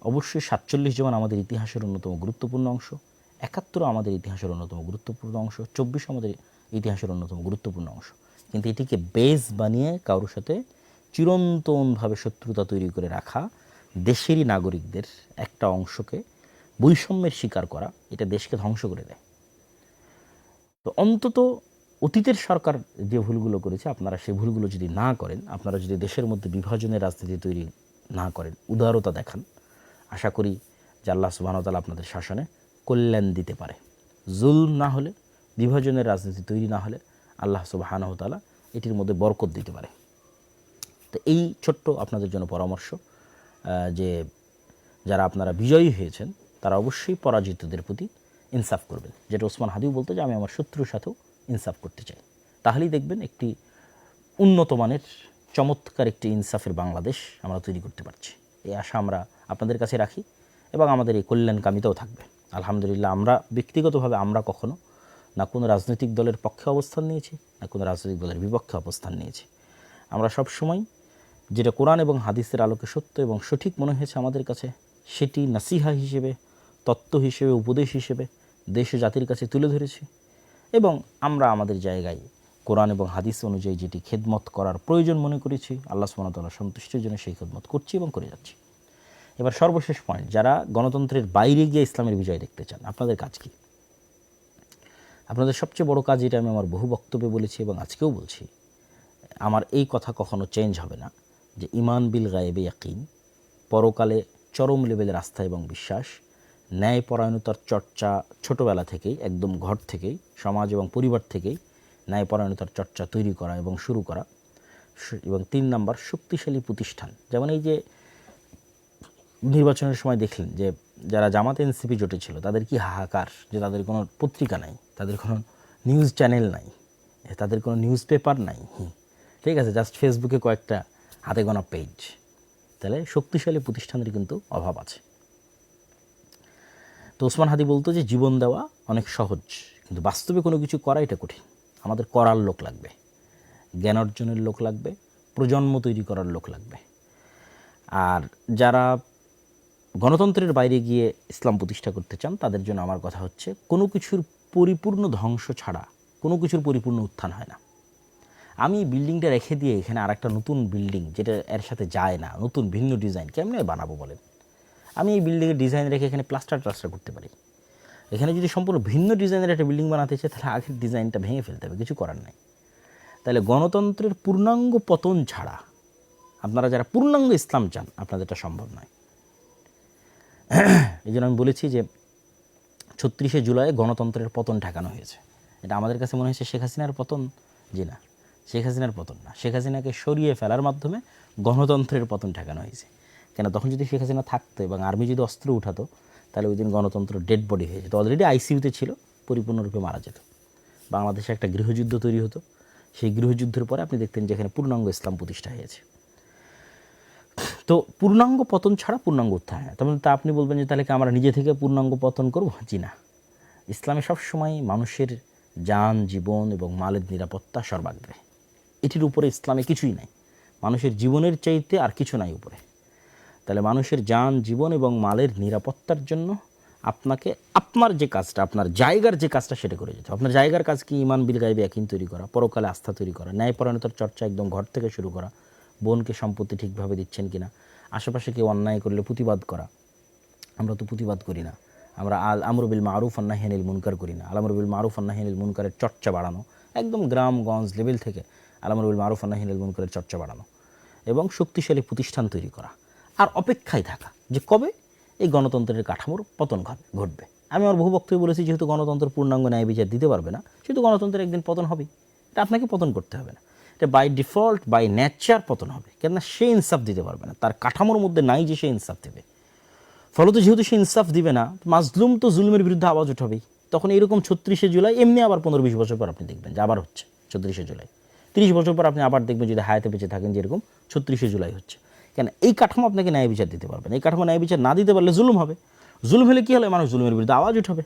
অবশ্যই 47 যেমন আমাদের ইতিহাসের অন্যতম গুরুত্বপূর্ণ অংশ, 71 আমাদের ইতিহাসের অন্যতম গুরুত্বপূর্ণ অংশ, 24 আমাদের ইতিহাসের অন্যতম গুরুত্বপূর্ণ অংশ। কিন্তু এটিকে বেস বানিয়ে কারোর সাথে চিরন্তনভাবে শত্রুতা তৈরি করে রাখা, দেশেরই নাগরিকদের একটা অংশকে বৈষম্যের শিকার করা, এটা দেশকে ধ্বংস করে দেয়। তো অন্তত অতীতের সরকার যে ভুলগুলো করেছে, আপনারা সেই ভুলগুলো যদি না করেন, আপনারা যদি দেশের মধ্যে বিভাজনের রাজনীতি তৈরি না করেন, উদারতা দেখান, আশা করি যে আল্লাহ সুবহানাহু ওয়া তাআলা আপনাদের শাসনে কল্যাণ দিতে পারে। জুলম না হলে, বিভাজনের রাজনীতি তৈরি না হলে আল্লাহ সুবহানাহু ওয়া তাআলা এটির মধ্যে বরকত দিতে পারে। তো এই ছোট্ট আপনাদের জন্য পরামর্শ যে যারা আপনারা বিজয়ী হয়েছেন, তারা অবশ্যই পরাজিতদের প্রতি ইনসাফ করবেন। যেটা ওসমান হাদিও বলতো যে আমি আমার শত্রুর সাথেও ইনসাফ করতে চাই। তাহলেই দেখবেন একটি উন্নত মানের চমৎকার একটি ইনসাফের বাংলাদেশ আমরা তৈরি করতে পারছি। এই আশা আমরা আপনাদের কাছে রাখি, এবং আমাদের এই কল্যাণকামিতাও থাকবে। আলহামদুলিল্লাহ, আমরা ব্যক্তিগতভাবে আমরা কখনো না কোনো রাজনৈতিক দলের পক্ষে অবস্থান নিয়েছি, না কোনো রাজনৈতিক দলের বিপক্ষে অবস্থান নিয়েছি। আমরা সবসময় যেটা কোরআন এবং হাদিসের আলোকে সত্য এবং সঠিক মনে হয়েছে আমাদের কাছে, সেটি নাসিহা হিসেবে, তত্ত্ব হিসেবে, উপদেশ হিসেবে দেশ ও জাতির কাছে তুলে ধরেছি। এবং আমরা আমাদের জায়গায় কোরআন এবং হাদিস অনুযায়ী যেটি খেদমত করার প্রয়োজন মনে করেছি, আল্লাহ সুবহানাহু ওয়া তাআলার সন্তুষ্টির জন্য সেই খেদমত করছি এবং করে যাচ্ছি। এবার সর্বশেষ পয়েন্ট, যারা গণতন্ত্রের বাইরে গিয়ে ইসলামের বিজয় দেখতে চান, আপনাদের কাজ কি? আপনাদের সবচেয়ে বড় কাজ, এটা আমি আমার বহু বক্তব্যে বলেছি এবং আজকেও বলছি, আমার এই কথা কখনো চেঞ্জ হবে না, যে ইমান বিল গায়েবে ইয়াকিন, পরকালে চরম লেভেলের আস্থা এবং বিশ্বাস, ন্যায়পরায়ণতার চর্চা ছোটোবেলা থেকেই, একদম ঘর থেকেই, সমাজ এবং পরিবার থেকেই ন্যায়পরায়ণতার চর্চা তৈরি করা এবং শুরু করা। এবং 3 নাম্বার, শক্তিশালী প্রতিষ্ঠান। যেমন এই যে নির্বাচনের সময় দেখলেন যে যারা জামাত এনসিপি জোটে ছিল, তাদের কি হাহাকার, যে তাদের কোনো পত্রিকা নাই, তাদের কোনো নিউজ চ্যানেল নাই, তাদের কোনো নিউজ পেপার নাই, ঠিক আছে, জাস্ট ফেসবুকে কয়েকটা হাতে গোনা পেজ। তাহলে শক্তিশালী প্রতিষ্ঠানের কিন্তু অভাব আছে। তো ওসমান হাদি বলতো যে জীবন দেওয়া অনেক সহজ, কিন্তু বাস্তবে কোনো কিছু করা এটা কঠিন। আমাদের করার লোক লাগবে, জ্ঞান অর্জনের লোক লাগবে, প্রজন্ম তৈরি করার লোক লাগবে। আর যারা গণতন্ত্রের বাইরে গিয়ে ইসলাম প্রতিষ্ঠা করতে চান, তাদের জন্য আমার কথা হচ্ছে, কোনো কিছুর পরিপূর্ণ ধ্বংস ছাড়া কোনো কিছুর পরিপূর্ণ উত্থান হয় না। আমি বিল্ডিংটা রেখে দিয়ে এখানে আর একটা নতুন বিল্ডিং, যেটা এর সাথে যায় না, নতুন ভিন্ন ডিজাইন কেমনে বানাবো বলেন? আমি এই বিল্ডিংয়ের ডিজাইন রেখে এখানে প্লাস্টার করতে পারি। এখানে যদি সম্পূর্ণ ভিন্ন ডিজাইনের একটা বিল্ডিং বানাতে চাই, তাহলে আগের ডিজাইনটা ভেঙে ফেলতে হবে, কিছু করার নাই। তাহলে গণতন্ত্রের পূর্ণাঙ্গ পতন ছাড়া, আপনারা যারা পূর্ণাঙ্গ ইসলাম চান, আপনাদের এটা সম্ভব নয়। এই জন্য আমি বলেছি যে 36শে জুলাই গণতন্ত্রের পতন ঠেকানো হয়েছে। এটা আমাদের কাছে মনে হয়েছে শেখ হাসিনার পতন। জি না, শেখ হাসিনার পতন না, শেখ হাসিনাকে সরিয়ে ফেলার মাধ্যমে গণতন্ত্রের পতন ঠেকানো হয়েছে। কেন, তখন যদি শেখ হাসিনা থাকতো এবং আর্মি যদি অস্ত্র উঠাতো, তাহলে ওই দিন গণতন্ত্র ডেড বডি হয়ে যেত, অলরেডি আইসিইউতে ছিল, পরিপূর্ণরূপে মারা যেত। বাংলাদেশে একটা গৃহযুদ্ধ তৈরি হতো। সেই গৃহযুদ্ধের পরে আপনি দেখতেন যে এখানে পূর্ণাঙ্গ ইসলাম প্রতিষ্ঠা হয়েছে। তো পূর্ণাঙ্গ পতন ছাড়া পূর্ণাঙ্গ উত্থান হয়। তখন তা আপনি বলবেন যে তাহলে কি আমরা নিজে থেকে পূর্ণাঙ্গ পতন করব? জি না। ইসলামে সবসময় মানুষের যান, জীবন এবং মালের নিরাপত্তা সর্বাগ্রে। এটির উপরে ইসলামে কিছুই নাই। মানুষের জীবনের চাইতে আর কিছু নাই উপরে। তাহলে মানুষের যান, জীবন এবং মালের নিরাপত্তার জন্য আপনাকে আপনার যে কাজটা, আপনার জায়গার যে কাজটা, সেটা করে যেতে হবে। আপনার জায়গার কাজ কি? ইমান বিল গায়বে ইয়াকিন তৈরি করা, পরকালে আস্থা তৈরি করা, ন্যায়পরায়ণতার চর্চা একদম ঘর থেকে শুরু করা, বোনকে সম্পত্তি ঠিকভাবে দিচ্ছেন কিনা, আশেপাশে কেউ অন্যায় করলে প্রতিবাদ করা। আমরা তো প্রতিবাদ করি না, আমরা আল আমরু বিল মারুফ ওয়ান নাহি আনিল মুনকার করি না। আল আমরু বিল মারুফ ওয়ান নাহি আনিল মুনকারের চর্চা বাড়ানো, একদম গ্রামগঞ্জ লেভেল থেকে আল আমরু বিল মারুফ ওয়ান নাহি আনিল মুনকারের চর্চা বাড়ানো এবং শক্তিশালী প্রতিষ্ঠান তৈরি করা। আর অপেক্ষায় থাকা যে কবে এই গণতন্ত্রের কাঠামোর পতন ঘটবে। আমি আমার বহু বক্তব্যে বলেছি, যেহেতু গণতন্ত্র পূর্ণাঙ্গ ন্যায় বিচার দিতে পারবে না, সেহেতু গণতন্ত্রের একদিন পতন হবে। এটা আপনাকে পতন করতে হবে না, এটা বাই ডিফল্ট, বাই নেচার পতন হবে। কেননা সে ইনসাফ দিতে পারবে না, তার কাঠামোর মধ্যে নাই যে সে ইনসাফ দেবে। ফলত যেহেতু সে ইনসাফ দিবে না, মাজলুম তো জুলুমের বিরুদ্ধে আওয়াজ উঠাবেই। তখন এইরকম 36শে জুলাই এমনি আবার 15-20 বছর পর আপনি দেখবেন যে আবার হচ্ছে 36শে জুলাই। 30 বছর পর আপনি আবার দেখবেন, যদি হায়াতে বেঁচে থাকেন, যেরকম 36শে জুলাই হচ্ছে। কেন, এই কাঠামো আপনাকে ন্যায় বিচার দিতে পারবে না। এই কাঠামো ন্যায় বিচার না দিতে পারলে জুলুম হবে। জুলুম হলে কী হলে মানুষ জুলুমের বিরুদ্ধে আওয়াজ উঠাবে।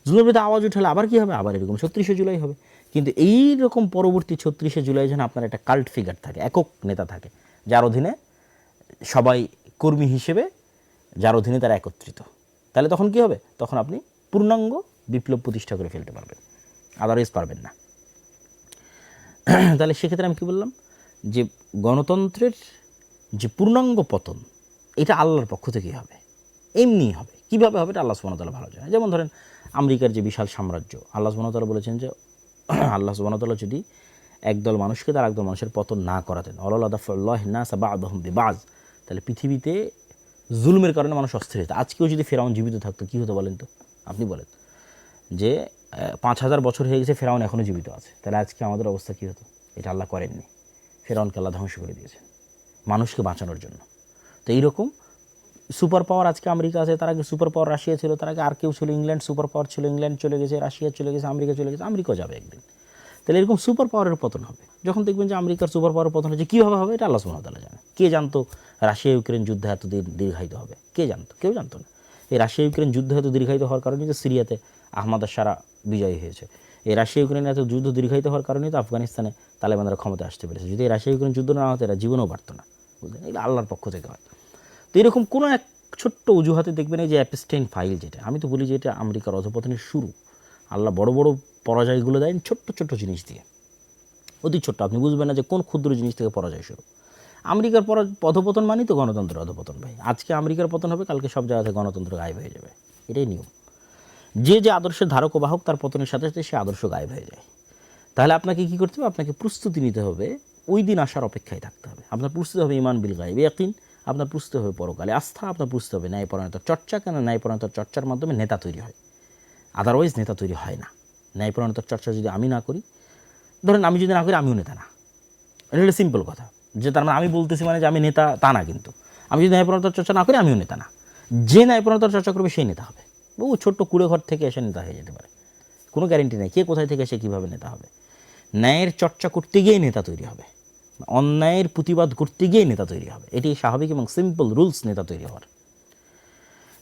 জুলুমের বিরুদ্ধে আওয়াজ উঠালে আবার কী হবে? আবার এরকম 36শে জুলাই হবে। কিন্তু এই রকম পরবর্তী 36শে জুলাই যেন আপনার একটা কাল্ট ফিগার থাকে, একক নেতা থাকে, যার অধীনে সবাই কর্মী হিসেবে, যার অধীনে তারা একত্রিত। তাহলে তখন কি হবে? তখন আপনি পূর্ণাঙ্গ বিপ্লব প্রতিষ্ঠা করে ফেলতে পারবেন, আদারওয়াইজ পারবেন না। তাহলে সেক্ষেত্রে আমি কী বললাম, যে গণতন্ত্রের যে পূর্ণাঙ্গ পতন, এটা আল্লাহর পক্ষ থেকেই হবে, এমনিই হবে। কীভাবে হবে? এটা আল্লাহ সুবহানাহু ওয়া তাআলা ভালো জানেন। যেমন ধরেন আমেরিকার যে বিশাল সাম্রাজ্য, আল্লাহ সুবহানাহু ওয়া তাআলা বলেছেন যে আল্লাহ সুবহানাহু ওয়া তাআলা যদি একদল মানুষকে তার একদল মানুষের পতন না করাতেন, ওয়ালাউ দাফাল্লাহু নাসা বা'দাহুম বিবা'দ, তাহলে পৃথিবীতে জুলুমের কারণে মানুষ অস্থির হতো। আজকেও যদি ফেরাউন জীবিত থাকতো, কী হতো বলেন তো? আপনি বলেন যে 5000 বছর হয়ে গেছে, ফেরাউন এখনও জীবিত আছে, তাহলে আজকে আমাদের অবস্থা কী হতো? এটা আল্লাহ করেননি। ফেরাউনকে আল্লাহ ধ্বংস করে দিয়েছেন মানুষকে বাঁচানোর জন্য। তো এইরকম সুপার পাওয়ার আজকে আমেরিকা আছে, তার আগে সুপার পাওয়ার রাশিয়া ছিল, তার আগে আর কেউ ছিল, ইংল্যান্ড সুপার পাওয়ার ছিল, ইংল্যান্ড চলে গেছে, রাশিয়া চলে গেছে, আমেরিকা চলে গেছে, আমেরিকাও যাবে একদিন। তাহলে এরকম সুপার পাওয়ারের পতন হবে। যখন দেখবেন যে আমেরিকার সুপার পাওয়ারের পতন হচ্ছে, কীভাবে হবে? এটা আল্লাহ সুবহানাহু ওয়া তাআলা জানে। কে জানতো রাশিয়া ইউক্রেন যুদ্ধ এত দীর্ঘায়িত হবে? কে জানতো? কেউ জানতো না। এই রাশিয়া ইউক্রেন যুদ্ধ এত দীর্ঘায়িত হওয়ার কারণে যে সিরিয়াতে আহমদ আশ-শারা বিজয়ী হয়েছে। এই রাশিয়া ইউক্রেনের এত যুদ্ধ দীর্ঘায়িত হওয়ার কারণেই তো আফগানিস্তানে তালেবানরা ক্ষমতায় আসতে পেরেছে। যদি এই রাশিয়া ইউক্রেন যুদ্ধ না হতো এরা জীবনেও পারতো না, বুঝলেন? এগুলো আল্লাহর পক্ষ থেকে হয়। তো এরকম কোনো এক ছোট্ট অজুহাতে দেখবেন এই যে অ্যাপস্টেইন ফাইল, যেটা আমি তো বলি যে এটা আমেরিকার অধপতনের শুরু। আল্লাহ বড় বড় পরাজয়গুলো দেন ছোট্ট ছোট্ট জিনিস দিয়ে, অতি ছোট্ট, আপনি বুঝবেন না যে কোন ক্ষুদ্র জিনিস থেকে পরাজয় শুরু। আমেরিকার অধপতন মানেই তো গণতন্ত্রের অধপতন ভাই। আজকে আমেরিকার পতন হবে, কালকে সব জায়গাতে গণতন্ত্র গায়েব হয়ে যাবে, এটাই নিয়ম। যে যে আদর্শের ধারক ও বাহক তার পতনের সাথে সাথে সে আদর্শ গায়েব হয়ে যায়। তাহলে আপনাকে কী করতে হবে? আপনাকে প্রস্তুতি নিতে হবে, ওই দিন আসার অপেক্ষায় থাকতে হবে। আপনার প্রস্তুতি হবে ইমান বিল গায়েব ইয়াকিন, আপনার প্রস্তুতি হবে পরকালে আস্থা, আপনার প্রস্তুতি হবে ন্যায়পরায়ণতার চর্চা। কেন? ন্যায়পরায়ণতার চর্চার মাধ্যমে নেতা তৈরি হয়, আদারওয়াইজ নেতা তৈরি হয় না। ন্যায়পরায়ণতার চর্চা যদি আমি না করি, ধরেন আমি যদি না করি আমিও নেতা না, এটা হলো সিম্পল কথা। যে তার মানে আমি বলতেছি মানে যে আমি নেতা তা না, কিন্তু আমি যদি ন্যায়পরায়ণতার চর্চা না করি আমিও নেতা না। যে ন্যায়পরায়ণতার চর্চা করবে সেই নেতা হবে। বহু ছোট্ট কুড়ে ঘর থেকে এসে নেতা হয়ে যেতে পারে, কোনো গ্যারেন্টি নেই কে কোথায় থেকে এসে কীভাবে নেতা হবে। ন্যায়ের চর্চা করতে গিয়েই নেতা তৈরি হবে, অন্যায়ের প্রতিবাদ করতে গিয়েই নেতা তৈরি হবে। এটি স্বাভাবিক এবং সিম্পল রুলস নেতা তৈরি হওয়ার।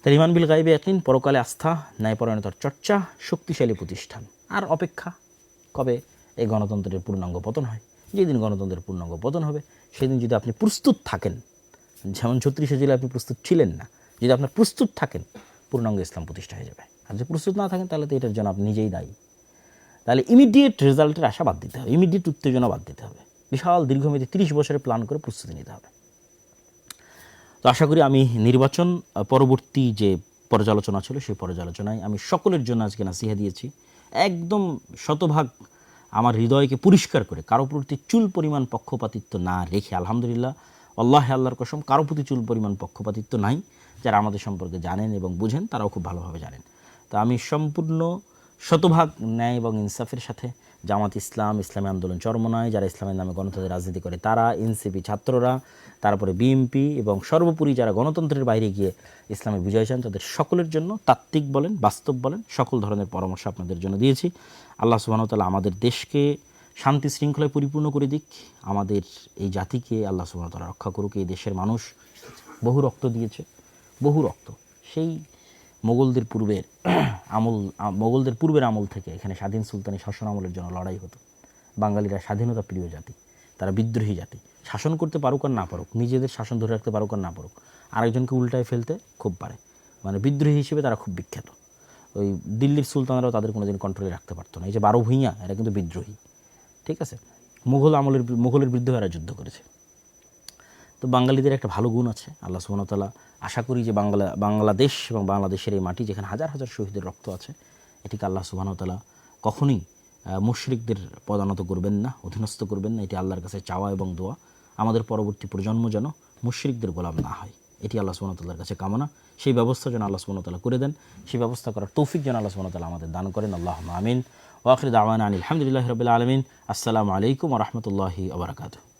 তাই ইমান বিল গায়বে ইয়াকিন, পরকালে আস্থা, ন্যায়পরায়ণতার চর্চা, শক্তিশালী প্রতিষ্ঠান। আর অপেক্ষা কবে এই গণতন্ত্রের পূর্ণাঙ্গ পতন হয়। যেদিন গণতন্ত্রের পূর্ণাঙ্গ পতন হবে সেদিন যদি আপনি প্রস্তুত থাকেন, যেমন 36শে জুলাই আপনি প্রস্তুত ছিলেন না, যদি আপনার প্রস্তুত থাকেন পূর্ণাঙ্গ ইসলাম প্রতিষ্ঠা হয়ে যাবে। আর যদি প্রস্তুত না থাকেন তাহলে তো এটার জন্য আপনি নিজেই দায়ী। তাহলে ইমিডিয়েট রেজাল্টের আশা বাদ দিতে হবে, ইমিডিয়েট উত্তেজনা বাদ দিতে হবে, বিশাল দীর্ঘমেয়াদী 30 বছরের প্ল্যান করে প্রস্তুতি নিতে হবে। তো আশা করি আমি নির্বাচন পরবর্তী যে পর্যালোচনা ছিল সেই পর্যালোচনায় আমি সকলের জন্য আজকে নাসিহা দিয়েছি, একদম শতভাগ আমার হৃদয়কে পরিষ্কার করে, কারো প্রতি চুল পরিমাণ পক্ষপাতিত্ব না রেখে। আলহামদুলিল্লাহ, আল্লাহর কসম, কারো প্রতি চুল পরিমাণ পক্ষপাতিত্ব নাই। যারা আমাদের সম্পর্কে জানেন এবং বুঝেন তারাও খুব ভালোভাবে জানেন। তো আমি সম্পূর্ণ শতভাগ ন্যায় এবং ইনসাফের সাথে জামাত ইসলাম, ইসলামী আন্দোলন চরমনায়, যারা ইসলামের নামে গণতন্ত্রের রাজনীতি করে তারা, এনসিপি ছাত্ররা, তারপরে বিএনপি এবং সর্বোপরি যারা গণতন্ত্রের বাইরে গিয়ে ইসলামের বিজয় চান, তাদের সকলের জন্য তাত্ত্বিক বলেন, বাস্তব বলেন, সকল ধরনের পরামর্শ আপনাদের জন্য দিয়েছি। আল্লাহ সুবহানাহু ওয়া তাআলা আমাদের দেশকে শান্তি শৃঙ্খলায় পরিপূর্ণ করে দিক, আমাদের এই জাতিকে আল্লাহ সুবহানাহু ওয়া তাআলা রক্ষা করুক। এই দেশের মানুষ বহু রক্ত দিয়েছে, বহু রক্ত। সেই মোগলদের পূর্বের আমল থেকে এখানে স্বাধীন সুলতানি শাসন আমলের জন্য লড়াই হতো। বাঙালিরা স্বাধীনতা প্রিয় জাতি, তারা বিদ্রোহী জাতি। শাসন করতে পারুক আর না পারুক, নিজেদের শাসন ধরে রাখতে পারুক আর না পারুক, আরেকজনকে উল্টায় ফেলতে খুব পারে। মানে বিদ্রোহী হিসেবে তারা খুব বিখ্যাত। ওই দিল্লির সুলতানরাও তাদের কোনোদিন কন্ট্রোলে রাখতে পারতো না। এই যে 12 ভূঁইয়া, এরা কিন্তু বিদ্রোহী, ঠিক আছে? মোগলের বিরুদ্ধে এরা যুদ্ধ করেছে। তো বাঙালিদের একটা ভালো গুণ আছে, আল্লাহ সুবহানাহু ওয়া তাআলা আশা করি যে বাংলাদেশ এবং বাংলাদেশের এই মাটি যেখানে হাজার হাজার শহীদের রক্ত আছে, এটিকে আল্লাহ সুবহানাহু ওয়া তাআলা কখনোই মুশরিকদের পদানত করবেন না, অধীনস্থ করবেন না। এটি আল্লাহর কাছে চাওয়া এবং দোয়া। আমাদের পরবর্তী প্রজন্ম যেন মুশরিকদের গোলাম না হয়, এটি আল্লাহ সুবহানাহু ওয়া তাআলার কাছে কামনা। সেই ব্যবস্থা যেন আল্লাহ সুবহানাহু ওয়া তাআলা করে দেন, সেই ব্যবস্থা করার তৌফিক যেন আল্লাহ সুবহানাহু ওয়া তাআলা আমাদের দান করেন। আল্লাহুম্মা আমিন। ওয়া আখিরু দাওয়ানা আনিল হামদুলিল্লাহি রাব্বিল আলামিন। আসসালামু আলাইকুম ওয়া রাহমাতুল্লাহি ওয়া বারাকাতুহু।